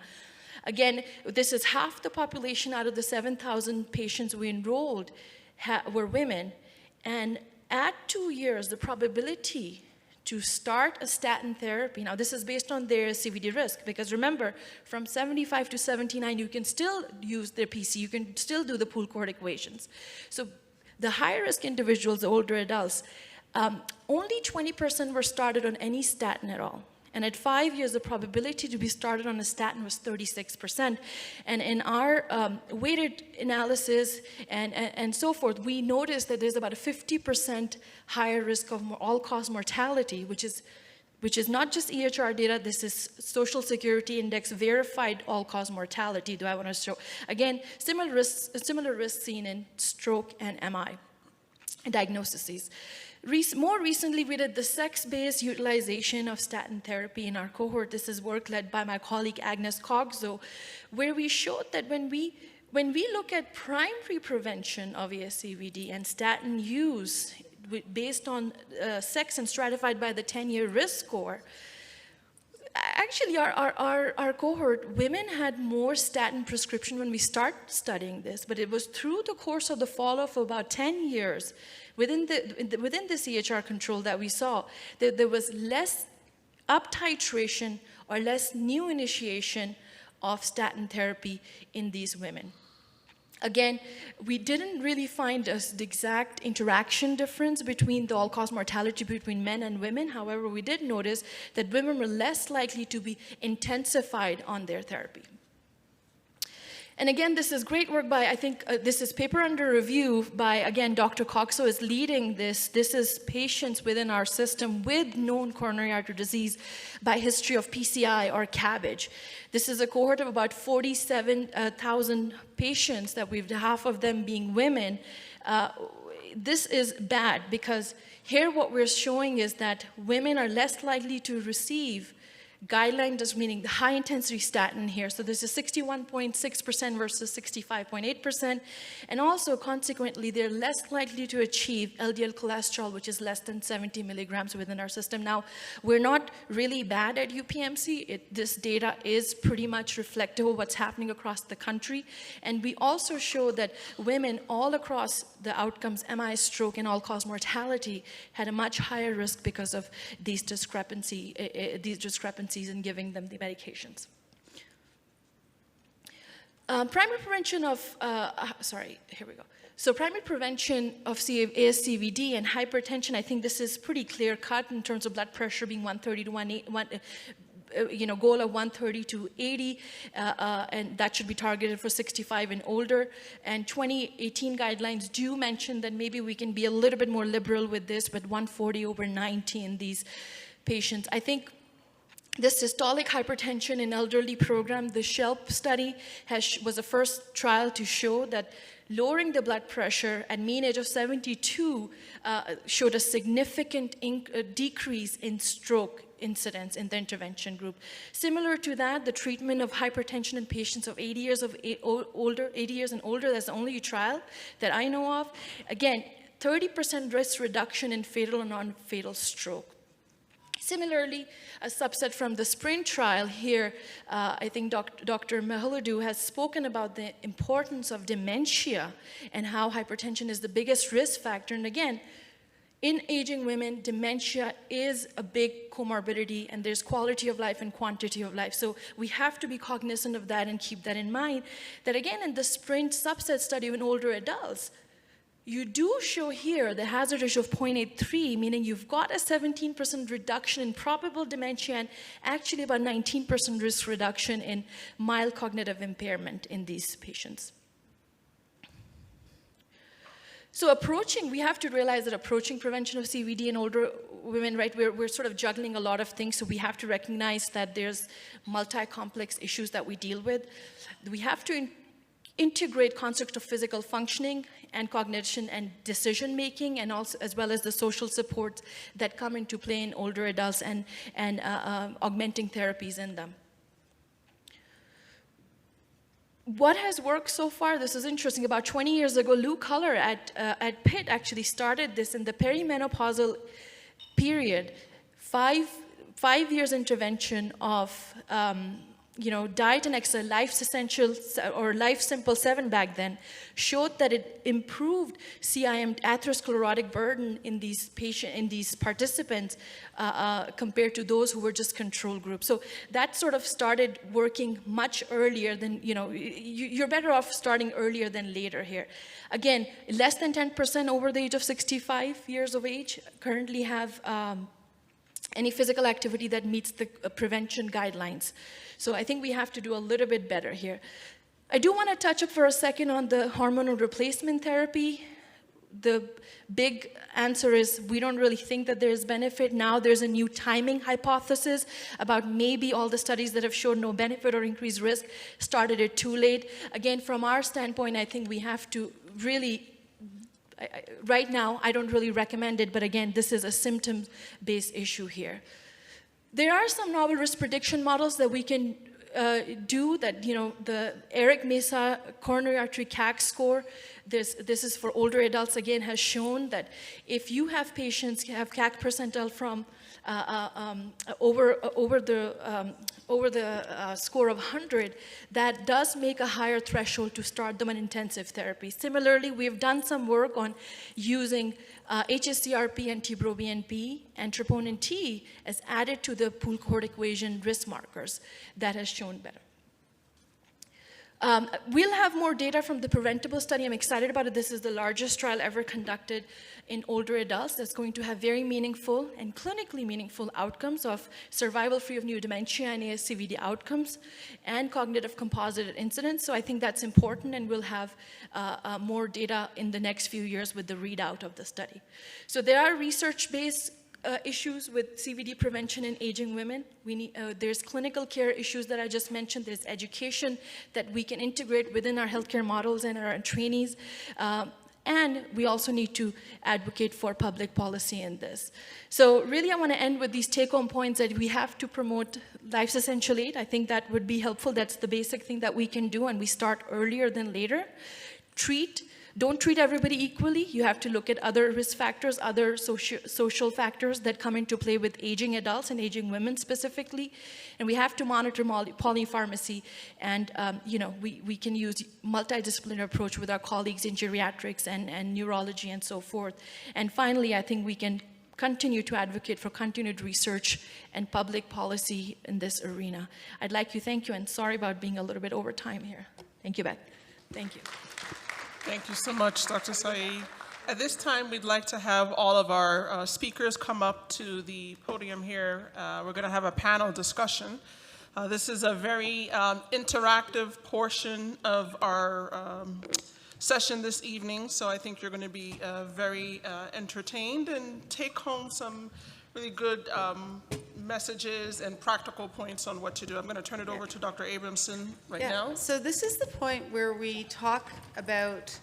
Again, this is half the population out of the 7,000 patients we enrolled were women. And at 2 years, the probability to start a statin therapy, now this is based on their CVD risk, because remember, from 75 to 79, you can still use their PC, you can still do the pool-Court equations. So the high-risk individuals, the older adults, only 20% were started on any statin at all. And at 5 years, the probability to be started on a statin was 36%. And in our weighted analysis and so forth, we noticed that there's about a 50% higher risk of all-cause mortality, which is not just EHR data, this is Social Security Index verified all-cause mortality, do I want to show. Again, similar risks seen in stroke and MI diagnoses. More recently, we did the sex-based utilization of statin therapy in our cohort. This is work led by my colleague Agnes Cogzo, where we showed that when we look at primary prevention of ASCVD and statin use based on sex and stratified by the 10-year risk score, actually our cohort, women had more statin prescription when we start studying this, but it was through the course of the follow-up for about 10 years within the CHR control that we saw that there was less up-titration or less new initiation of statin therapy in these women. Again, we didn't really find the exact interaction difference between the all-cause mortality between men and women. However, we did notice that women were less likely to be intensified on their therapy. And again, this is great work by, I think, this is paper under review by, again, Dr. Coxo is leading this. This is patients within our system with known coronary artery disease by history of PCI or CABG. This is a cohort of about 47,000 patients that we've, half of them being women. This is bad because here what we're showing is that women are less likely to receive guideline, just meaning the high intensity statin here. So this is 61.6% versus 65.8%. And also consequently, they're less likely to achieve LDL cholesterol, which is less than 70 milligrams within our system. Now, we're not really bad at UPMC. This data is pretty much reflective of what's happening across the country. And we also show that women all across the outcomes, MI, stroke, and all-cause mortality had a much higher risk because of these discrepancies in giving them the medications. Primary prevention of, here we go. So primary prevention of ASCVD and hypertension, I think this is pretty clear cut in terms of blood pressure being 130 to 180, goal of 130 to 80, and that should be targeted for 65 and older. And 2018 guidelines do mention that maybe we can be a little bit more liberal with this, with 140 over 90 in these patients. I think the systolic hypertension in elderly program, the SHELP study was the first trial to show that lowering the blood pressure at mean age of 72 showed a significant decrease in stroke incidence in the intervention group. Similar to that, the treatment of hypertension in patients of 80 years and older, that's the only trial that I know of. Again, 30% risk reduction in fatal and non-fatal stroke. Similarly, a subset from the SPRINT trial here, I think Dr. Mihailidou has spoken about the importance of dementia and how hypertension is the biggest risk factor. And again, in aging women, dementia is a big comorbidity, and there's quality of life and quantity of life. So we have to be cognizant of that and keep that in mind. That again, in the SPRINT subset study in older adults, you do show here the hazard ratio of 0.83, meaning you've got a 17% reduction in probable dementia and actually about 19% risk reduction in mild cognitive impairment in these patients. So we have to realize that approaching prevention of CVD in older women, right, we're sort of juggling a lot of things, so we have to recognize that there's multi-complex issues that we deal with. We have to integrate concepts of physical functioning and cognition and decision making, and also as well as the social supports that come into play in older adults and augmenting therapies in them. what has worked so far, this is interesting, about 20 years ago, Lou Culler at Pitt actually started this in the perimenopausal period, five years intervention of diet and exercise, Life's Essential or Life Simple 7 back then, showed that it improved CIM atherosclerotic burden in these participants compared to those who were just control group. So that sort of started working much earlier than, you're better off starting earlier than later here. Again, less than 10% over the age of 65 years of age currently have any physical activity that meets the prevention guidelines. So I think we have to do a little bit better here. I do want to touch up for a second on the hormonal replacement therapy. The big answer is we don't really think that there's benefit. Now there's a new timing hypothesis about maybe all the studies that have shown no benefit or increased risk started it too late. Again, from our standpoint, I think we have to really, right now, I don't really recommend it, but again, this is a symptom-based issue here. There are some novel risk prediction models that we can do that, the Eric Mesa coronary artery CAC score, this is for older adults, again, has shown that if you have patients have CAC percentile from over the score of 100, that does make a higher threshold to start them on intensive therapy. Similarly, we've done some work on using HSCRP and TBRO-BNP and troponin T as added to the pool cohort equation risk markers. That has shown better. We'll have more data from the preventable study. I'm excited about it. This is the largest trial ever conducted in older adults that's going to have very meaningful and clinically meaningful outcomes of survival-free of new dementia and ASCVD outcomes and cognitive composite incidence. So I think that's important, and we'll have more data in the next few years with the readout of the study. So there are research-based issues with CVD prevention in aging women. There's clinical care issues that I just mentioned. There's education that we can integrate within our healthcare models and our trainees. And we also need to advocate for public policy in this. So really, I want to end with these take-home points that we have to promote Life's Essential 8. I think that would be helpful. That's the basic thing that we can do, and we start earlier than later. Don't treat everybody equally. You have to look at other risk factors, other social factors that come into play with aging adults and aging women specifically. And we have to monitor polypharmacy. And we can use multidisciplinary approach with our colleagues in geriatrics and neurology and so forth. And finally, I think we can continue to advocate for continued research and public policy in this arena. I'd like to thank you, and sorry about being a little bit over time here. Thank you, Beth. Thank you. Thank you so much, Dr. Saaed. At this time, we'd like to have all of our speakers come up to the podium here. We're going to have a panel discussion. This is a very interactive portion of our session this evening, so I think you're going to be very entertained and take home some really good messages and practical points on what to do. I'm going to turn it over to Dr. Abramson now. So this is the point where we talk about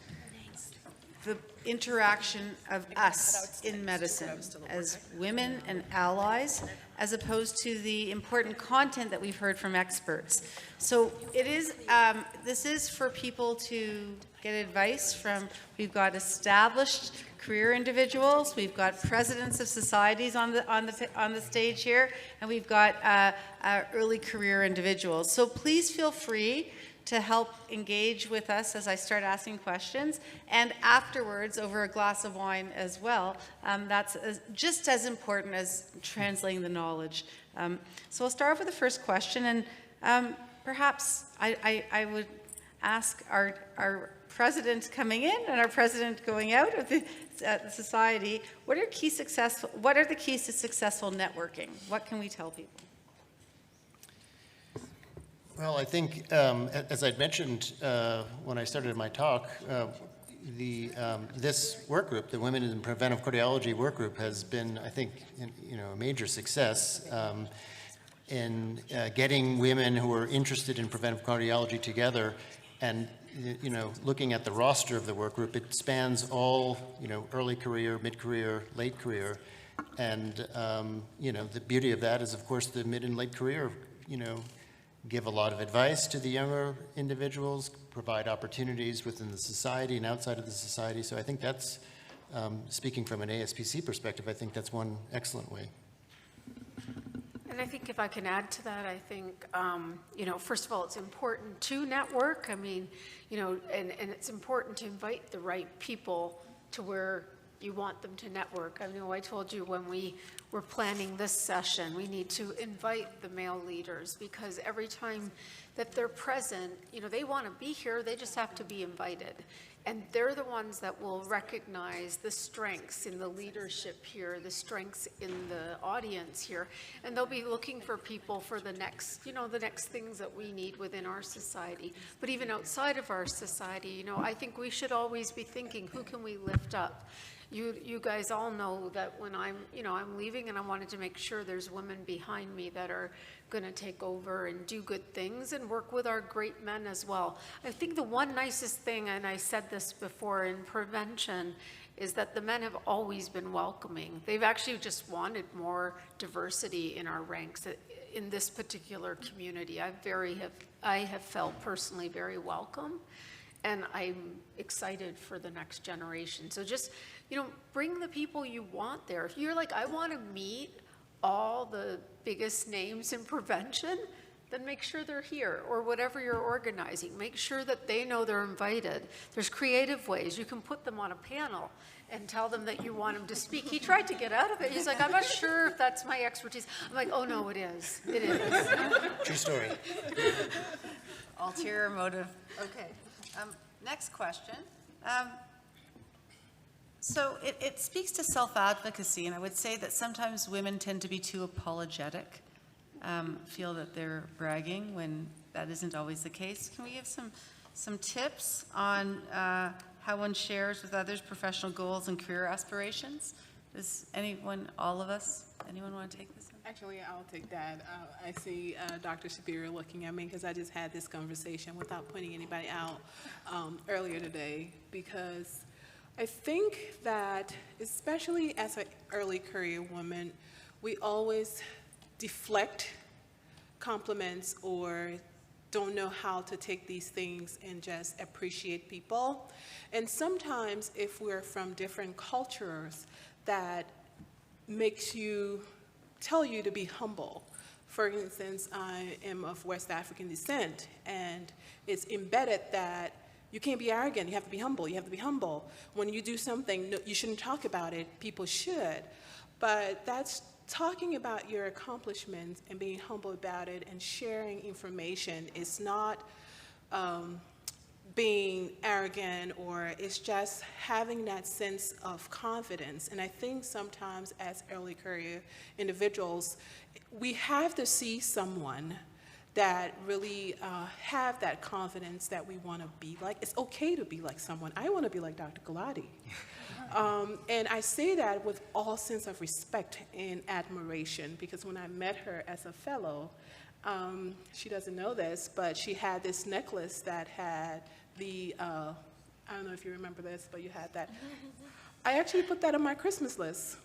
the interaction of us in medicine as women and allies, as opposed to the important content that we've heard from experts. So it is, this is for people to get advice from, we've got established career individuals, we've got presidents of societies on the stage here, and we've got early career individuals. So please feel free to help engage with us as I start asking questions, and afterwards over a glass of wine as well. That's just as important as translating the knowledge. So I'll start off with the first question, and perhaps I would ask our president coming in and our president going out of the society, what are the keys to successful networking? What can we tell people? Well, I think, as I'd mentioned when I started my talk, this work group, the Women in Preventive Cardiology work group, has been, I think, a major success in getting women who are interested in preventive cardiology together. And looking at the roster of the work group, it spans all early career, mid-career, late career, and the beauty of that is, of course, the mid and late career give a lot of advice to the younger individuals, provide opportunities within the society and outside of the society. So I think that's, speaking from an ASPC perspective, I think that's one excellent way. And I think if I can add to that, I think, first of all, it's important to network. I mean, and it's important to invite the right people to where you want them to network. I know I told you when we were planning this session, we need to invite the male leaders, because every time that they're present, they want to be here, they just have to be invited. And they're the ones that will recognize the strengths in the leadership here, the strengths in the audience here, and they'll be looking for people for the next, the next things that we need within our society. But even outside of our society, I think we should always be thinking, who can we lift up? You guys all know that when I'm leaving, and I wanted to make sure there's women behind me that are going to take over and do good things and work with our great men as well. I think the one nicest thing, and I said this before in prevention, is that the men have always been welcoming. They've actually just wanted more diversity in our ranks in this particular community. I have felt personally very welcome, and I'm excited for the next generation. So just, bring the people you want there. If you're like, I want to meet all the biggest names in prevention, then make sure they're here, or whatever you're organizing. Make sure that they know they're invited. There's creative ways. You can put them on a panel and tell them that you want them to speak. He tried to get out of it. He's like, I'm not sure if that's my expertise. I'm like, oh no, it is. It is. True story. Ulterior motive. Okay. Next question. So it speaks to self-advocacy, and I would say that sometimes women tend to be too apologetic, feel that they're bragging when that isn't always the case. Can we give some tips on how one shares with others professional goals and career aspirations? Does anyone, all of us, anyone want to take this? Actually, I'll take that. I see Dr. Shapiro looking at me because I just had this conversation without putting anybody out earlier today, because I think that, especially as an early career woman, we always deflect compliments or don't know how to take these things and just appreciate people. And sometimes if we're from different cultures, that makes you, tell you to be humble. For instance, I am of West African descent, and it's embedded that you can't be arrogant, you have to be humble, you have to be humble. When you do something, you shouldn't talk about it, people should. But that's talking about your accomplishments and being humble about it and sharing information is not being arrogant, or it's just having that sense of confidence. And I think sometimes as early career individuals, we have to see someone that really have that confidence that we want to be like. It's okay to be like someone. I want to be like Dr. Gulati. And I say that with all sense of respect and admiration, because when I met her as a fellow, she doesn't know this, but she had this necklace that had the, I don't know if you remember this, but you had that. I actually put that on my Christmas list,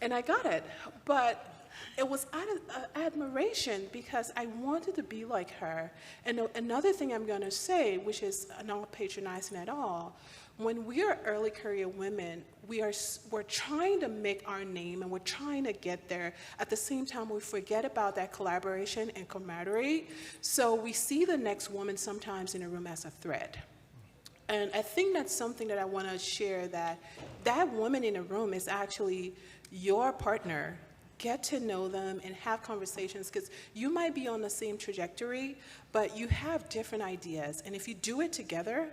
and I got it. But it was out of admiration because I wanted to be like her. And another thing I'm going to say, which is not patronizing at all, when we are early career women, we're trying to make our name and we're trying to get there. At the same time, we forget about that collaboration and camaraderie. So we see the next woman sometimes in a room as a threat. And I think that's something that I want to share, that that woman in a room is actually your partner. Get to know them and have conversations, because you might be on the same trajectory, but you have different ideas. And if you do it together,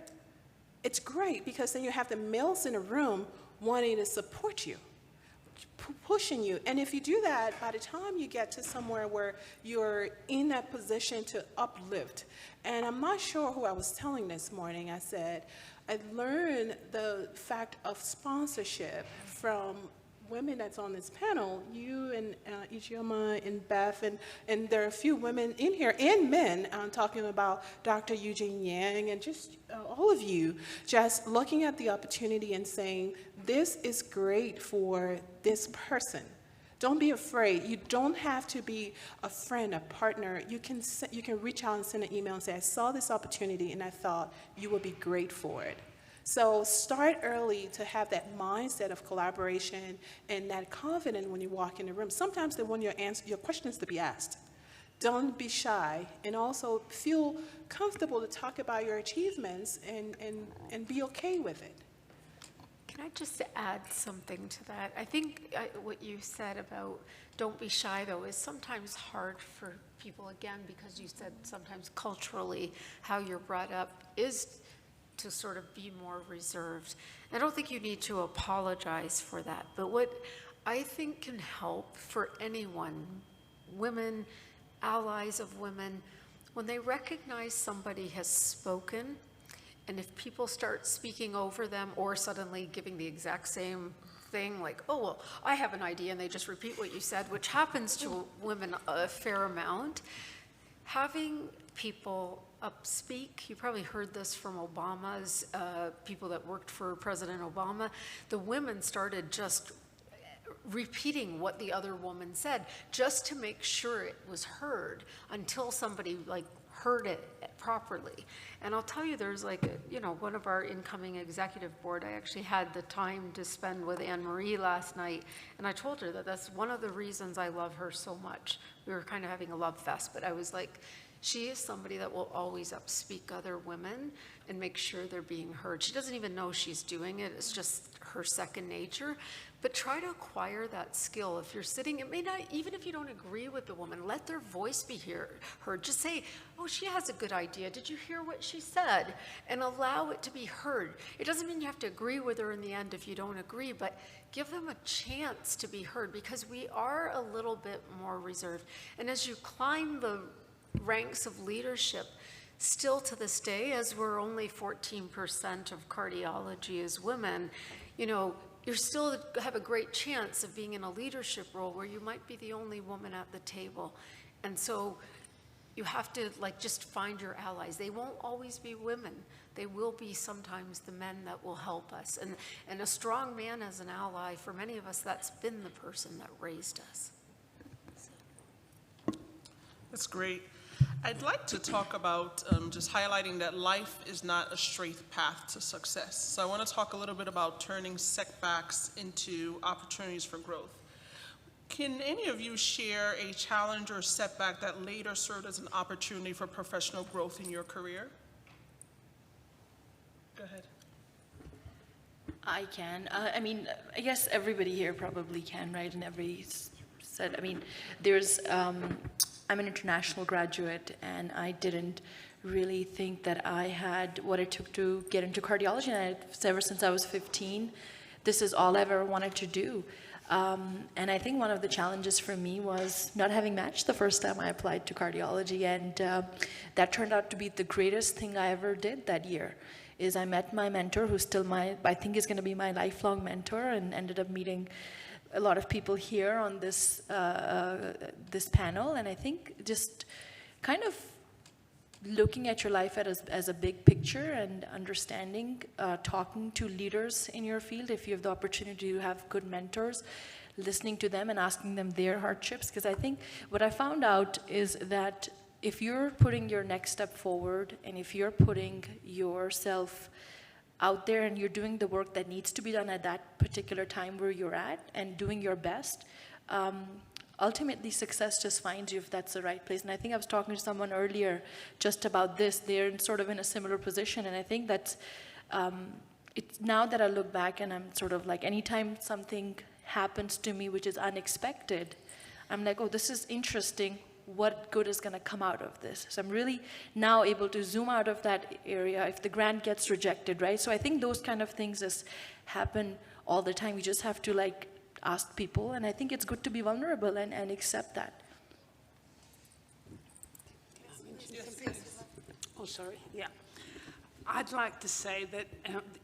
it's great, because then you have the males in a room wanting to support you, pushing you. And if you do that, by the time you get to somewhere where you're in that position to uplift, and I'm not sure who I was telling this morning, I said, I learned the fact of sponsorship from women that's on this panel, you and Ijeoma and Beth, and there are a few women in here, and men, talking about Dr. Eugene Yang, and just all of you, just looking at the opportunity and saying, this is great for this person Don't be afraid. You don't have to be a friend, a partner. You can reach out and send an email and say, I saw this opportunity and I thought you would be great for it. So start early to have that mindset of collaboration and that confidence when you walk in the room. Sometimes they want your questions to be asked. Don't be shy, and also feel comfortable to talk about your achievements and be okay with it. Can I just add something to that? I think what you said about don't be shy, though, is sometimes hard for people, again, because you said sometimes culturally how you're brought up is to sort of be more reserved. I don't think you need to apologize for that, but what I think can help for anyone, women, allies of women, when they recognize somebody has spoken, and if people start speaking over them or suddenly giving the exact same thing, like, oh, well, I have an idea, and they just repeat what you said, which happens to women a fair amount, having people speak. You probably heard this from Obama's people that worked for President Obama. The women started just repeating what the other woman said just to make sure it was heard until somebody like heard it properly. And I'll tell you, there's like, one of our incoming executive board, I actually had the time to spend with Anne-Marie last night, and I told her that that's one of the reasons I love her so much. We were kind of having a love fest, but I was like, she is somebody that will always upspeak other women and make sure they're being heard. She doesn't even know she's doing it. It's just her second nature. But try to acquire that skill. If you're sitting, it may not, even if you don't agree with the woman, let their voice be heard. Just say, oh, she has a good idea. Did you hear what she said? And allow it to be heard. It doesn't mean you have to agree with her in the end if you don't agree, but give them a chance to be heard, because we are a little bit more reserved. And as you climb the ranks of leadership, still to this day, as we're only 14% of cardiology as women, you still have a great chance of being in a leadership role where you might be the only woman at the table. And so you have to just find your allies. They won't always be women. They will be sometimes the men that will help us. And a strong man as an ally, for many of us, that's been the person that raised us. That's great. I'd like to talk about just highlighting that life is not a straight path to success. So I want to talk a little bit about turning setbacks into opportunities for growth. Can any of you share a challenge or setback that later served as an opportunity for professional growth in your career? Go ahead. I can. I guess everybody here probably can, right? And every said, there's, I'm an international graduate, and I didn't really think that I had what it took to get into cardiology. And ever since I was 15, this is all I've ever wanted to do. And I think one of the challenges for me was not having matched the first time I applied to cardiology, and that turned out to be the greatest thing I ever did that year. Is I met my mentor, who's still I think is going to be my lifelong mentor, and ended up meeting a lot of people here on this this panel. And I think just kind of looking at your life as a big picture and understanding, talking to leaders in your field, if you have the opportunity to have good mentors, listening to them and asking them their hardships. Because I think what I found out is that if you're putting your next step forward, and if you're putting yourself out there and you're doing the work that needs to be done at that particular time where you're at and doing your best, ultimately success just finds you if that's the right place. And I think I was talking to someone earlier just about this. They're sort of in a similar position, and I think that's, it's now that I look back and I'm sort of like, anytime something happens to me which is unexpected, I'm like, oh, this is interesting. What good is going to come out of this? So I'm really now able to zoom out of that area if the grant gets rejected, right? So I think those kind of things just happen all the time. You just have to ask people, and I think it's good to be vulnerable and accept that. Oh, sorry. Yeah. I'd like to say that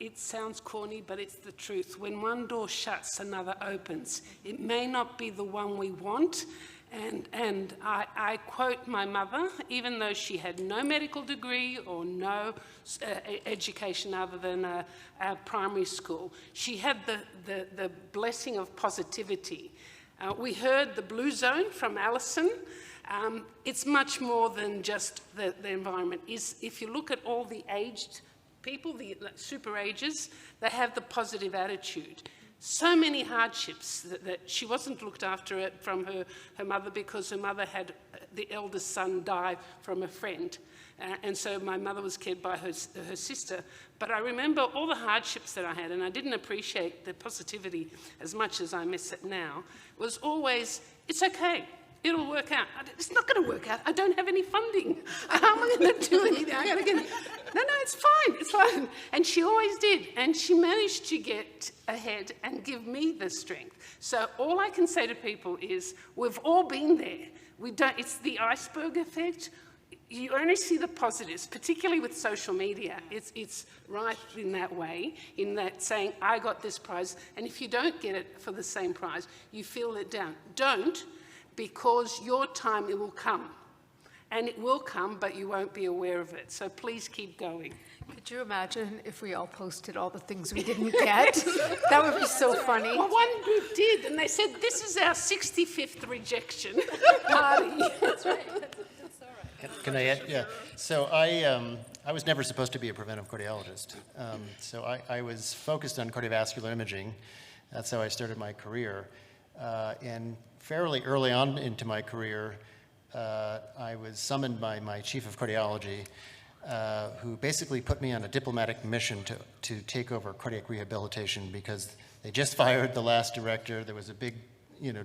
it sounds corny, but it's the truth. When one door shuts, another opens. It may not be the one we want, and I quote my mother, even though she had no medical degree or no education other than a primary school, she had the blessing of positivity. We heard the blue zone from Alison. It's much more than just the environment. If you look at all the aged people, the super ages, they have the positive attitude. So many hardships that she wasn't looked after from her mother because her mother had the eldest son die from a friend. And so my mother was cared by her sister. But I remember all the hardships that I had, and I didn't appreciate the positivity as much as I miss it now. It was always, it's okay. It'll work out. It's not going to work out. I don't have any funding. How am I going to do anything? I got to get. No, it's fine. It's fine. And she always did. And she managed to get ahead and give me the strength. So all I can say to people is, we've all been there. It's the iceberg effect. You only see the positives, particularly with social media. It's right in that way, in that saying, I got this prize, and if you don't get it for the same prize, you feel it down. Don't, because your time, it will come. And it will come, but you won't be aware of it. So please keep going. Could you imagine if we all posted all the things we didn't get? That would be so funny. Well, one group did, and they said, this is our 65th rejection party. That's right. Can I add? Yeah. So I was never supposed to be a preventive cardiologist. So I was focused on cardiovascular imaging. That's how I started my career. And fairly early on into my career, I was summoned by my chief of cardiology, who basically put me on a diplomatic mission to take over cardiac rehabilitation because they just fired the last director. There was a big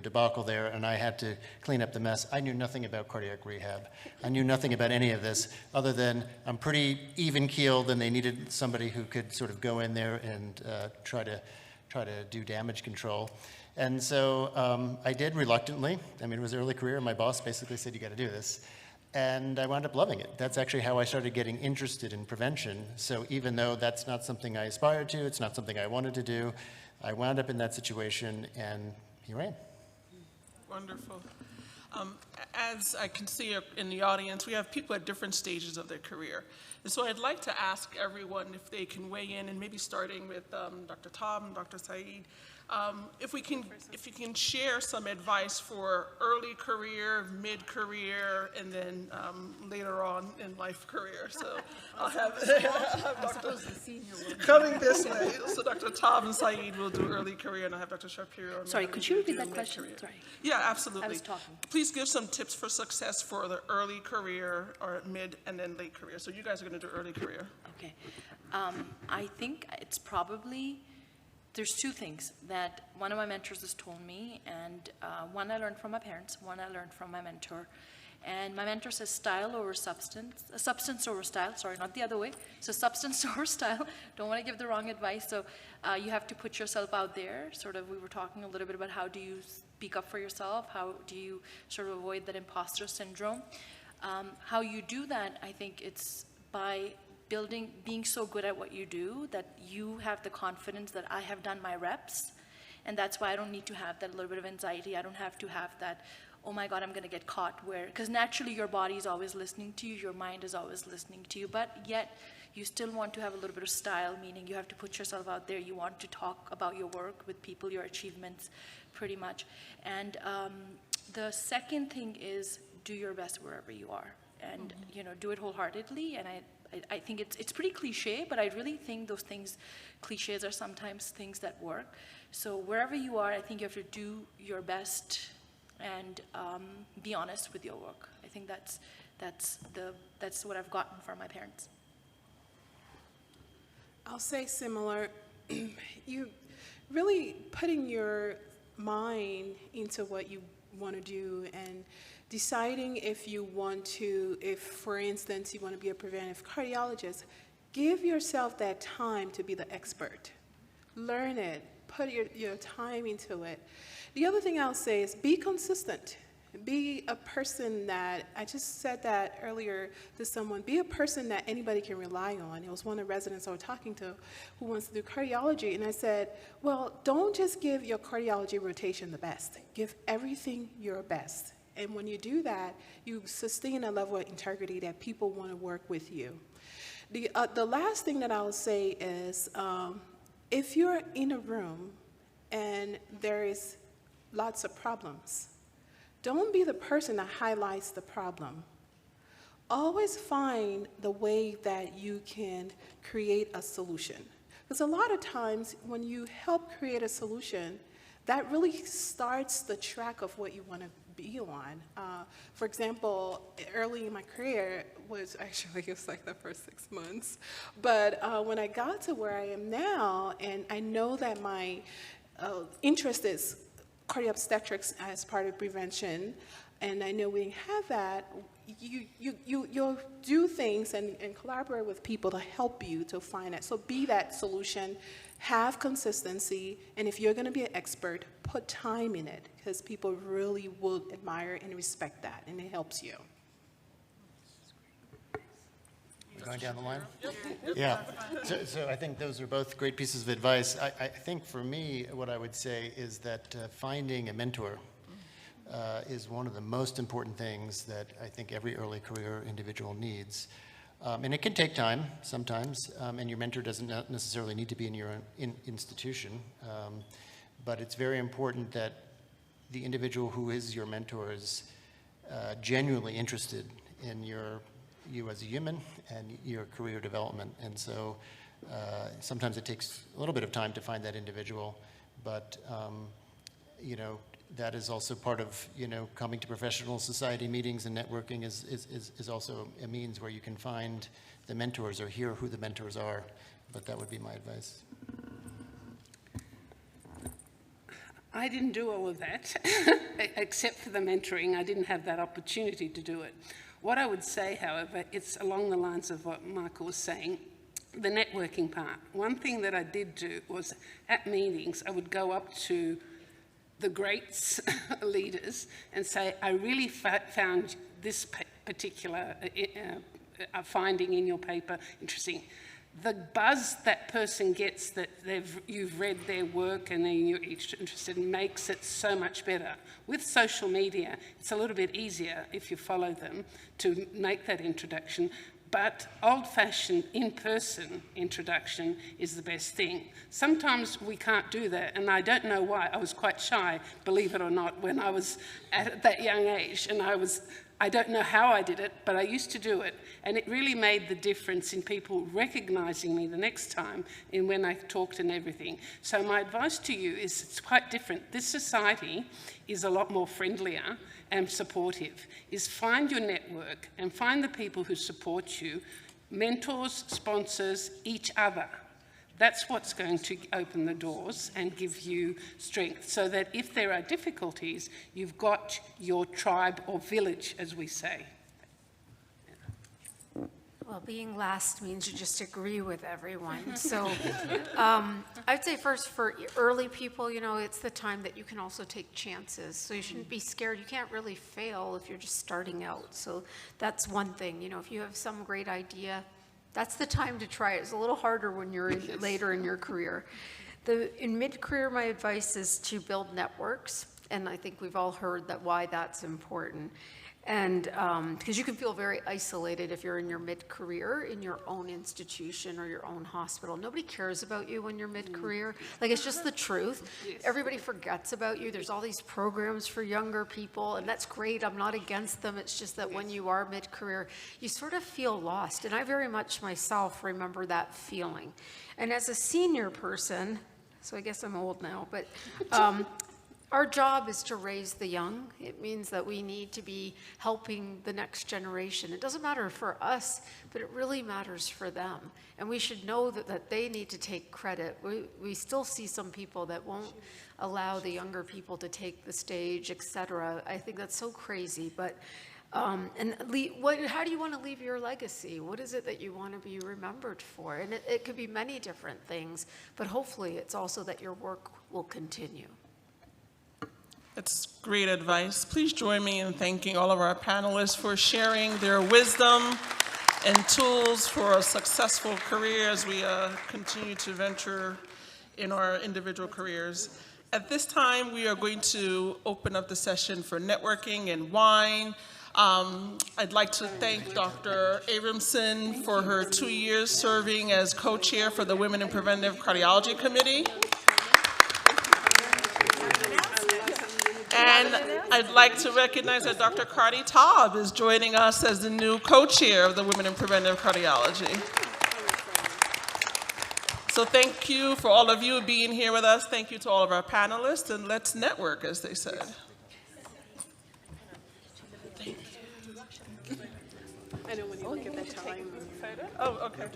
debacle there, and I had to clean up the mess. I knew nothing about cardiac rehab. I knew nothing about any of this, other than I'm pretty even-keeled, and they needed somebody who could sort of go in there and try to do damage control. And so I did reluctantly. I mean, it was early career, and my boss basically said, you got to do this. And I wound up loving it. That's actually how I started getting interested in prevention. So even though that's not something I aspired to, it's not something I wanted to do, I wound up in that situation, and here I am. Wonderful. As I can see in the audience, we have people at different stages of their career. And so I'd like to ask everyone if they can weigh in, and maybe starting with Dr. Tobb and Dr. Saaed, if you can share some advice for early career, mid-career, and then later on in life career. So I'll have Dr. coming this way. So Dr. Tobb and Saaed will do early career, and I'll have Dr. Shapiro. Sorry, could you repeat that question? Career. Sorry. Yeah, absolutely. I was talking. Please give some tips for success for the early career or mid and then late career. So you guys are going to do early career. Okay. I think it's probably, there's two things that one of my mentors has told me, and one I learned from my parents, one I learned from my mentor. And my mentor says style over substance, substance over style, sorry, not the other way. So substance over style, don't want to give the wrong advice. So you have to put yourself out there. Sort of, we were talking a little bit about how do you speak up for yourself? How do you sort of avoid that imposter syndrome? How you do that, I think it's by being so good at what you do that you have the confidence that I have done my reps, and that's why I don't need to have that little bit of anxiety. I don't have to have that, oh my God, I'm going to get caught, because naturally your body is always listening to you, your mind is always listening to you, but yet you still want to have a little bit of style, meaning you have to put yourself out there. You want to talk about your work with people, your achievements, pretty much. And the second thing is do your best wherever you are, and do it wholeheartedly. And I think it's pretty cliche, but I really think those things, cliches are sometimes things that work. So wherever you are, I think you have to do your best and be honest with your work. I think that's what I've gotten from my parents. I'll say similar. You really putting your mind into what you want to do and deciding if you want to, if for instance you want to be a preventive cardiologist, give yourself that time to be the expert. Learn it, put your time into it. The other thing I'll say is be consistent. Be a person that, I just said that earlier to someone, be a person that anybody can rely on. It was one of the residents I was talking to who wants to do cardiology, and I said, well, don't just give your cardiology rotation the best. Give everything your best. And when you do that, you sustain a level of integrity that people want to work with you. The last thing that I'll say is, if you're in a room and there is lots of problems. Don't be the person that highlights the problem. Always find the way that you can create a solution. Because a lot of times when you help create a solution, that really starts the track of what you want to be on. For example, early in my career it was like the first 6 months. But when I got to where I am now, and I know that my interest is cardio-obstetrics as part of prevention, and I know we have that, you'll do things and collaborate with people to help you to find it. So be that solution, have consistency, and if you're going to be an expert, put time in it, because people really will admire and respect that, and it helps you. Going down the line? Yeah. So I think those are both great pieces of advice. I think for me, what I would say is that finding a mentor is one of the most important things that I think every early career individual needs. And it can take time sometimes, and your mentor doesn't necessarily need to be in your own institution. But it's very important that the individual who is your mentor is genuinely interested in you as a human and your career development. And so sometimes it takes a little bit of time to find that individual, but that is also part of, coming to professional society meetings, and networking is also a means where you can find the mentors or hear who the mentors are. But that would be my advice. I didn't do all of that, except for the mentoring. I didn't have that opportunity to do it. What I would say, however, it's along the lines of what Michael was saying, the networking part. One thing that I did do was, at meetings, I would go up to the greats leaders and say, I really found this particular finding in your paper interesting. The buzz that person gets that you've read their work and then you're interested in makes it so much better. With social media, it's a little bit easier if you follow them to make that introduction. But old-fashioned, in-person introduction is the best thing. Sometimes we can't do that, and I don't know why. I was quite shy, believe it or not, when I was at that young age, and I don't know how I did it, but I used to do it, and it really made the difference in people recognizing me the next time in when I talked and everything. So my advice to you is it's quite different. This society is a lot more friendlier and supportive, is find your network and find the people who support you, mentors, sponsors, each other. That's what's going to open the doors and give you strength, so that if there are difficulties, you've got your tribe or village, as we say. Well, being last means you just agree with everyone. So I'd say first for early people, it's the time that you can also take chances. So you shouldn't be scared. You can't really fail if you're just starting out. So that's one thing. If you have some great idea, that's the time to try it. It's a little harder when you're later in your career. In mid-career, my advice is to build networks. And I think we've all heard why that's important. And because you can feel very isolated if you're in your mid-career in your own institution or your own hospital. Nobody cares about you when you're mid-career. It's just the truth. Yes. Everybody forgets about you. There's all these programs for younger people, and that's great. I'm not against them. It's just that when you are mid-career, you sort of feel lost. And I very much myself remember that feeling. And as a senior person, so I guess I'm old now, but our job is to raise the young. It means that we need to be helping the next generation. It doesn't matter for us, but it really matters for them. And we should know that they need to take credit. We still see some people that won't allow the younger people to take the stage, et cetera. I think that's so crazy. But how do you want to leave your legacy? What is it that you want to be remembered for? And it could be many different things, but hopefully it's also that your work will continue. That's great advice. Please join me in thanking all of our panelists for sharing their wisdom and tools for a successful career as we continue to venture in our individual careers. At this time, we are going to open up the session for networking and wine. I'd like to thank Dr. Abramson for her 2 years serving as co-chair for the Women in Preventive Cardiology Committee. And I'd like to recognize that Dr. Kardie Tobb is joining us as the new co-chair of the Women in Preventive Cardiology. So thank you for all of you being here with us. Thank you to all of our panelists, and let's network, as they said. Thank you. I know when you look at the time. Oh, okay.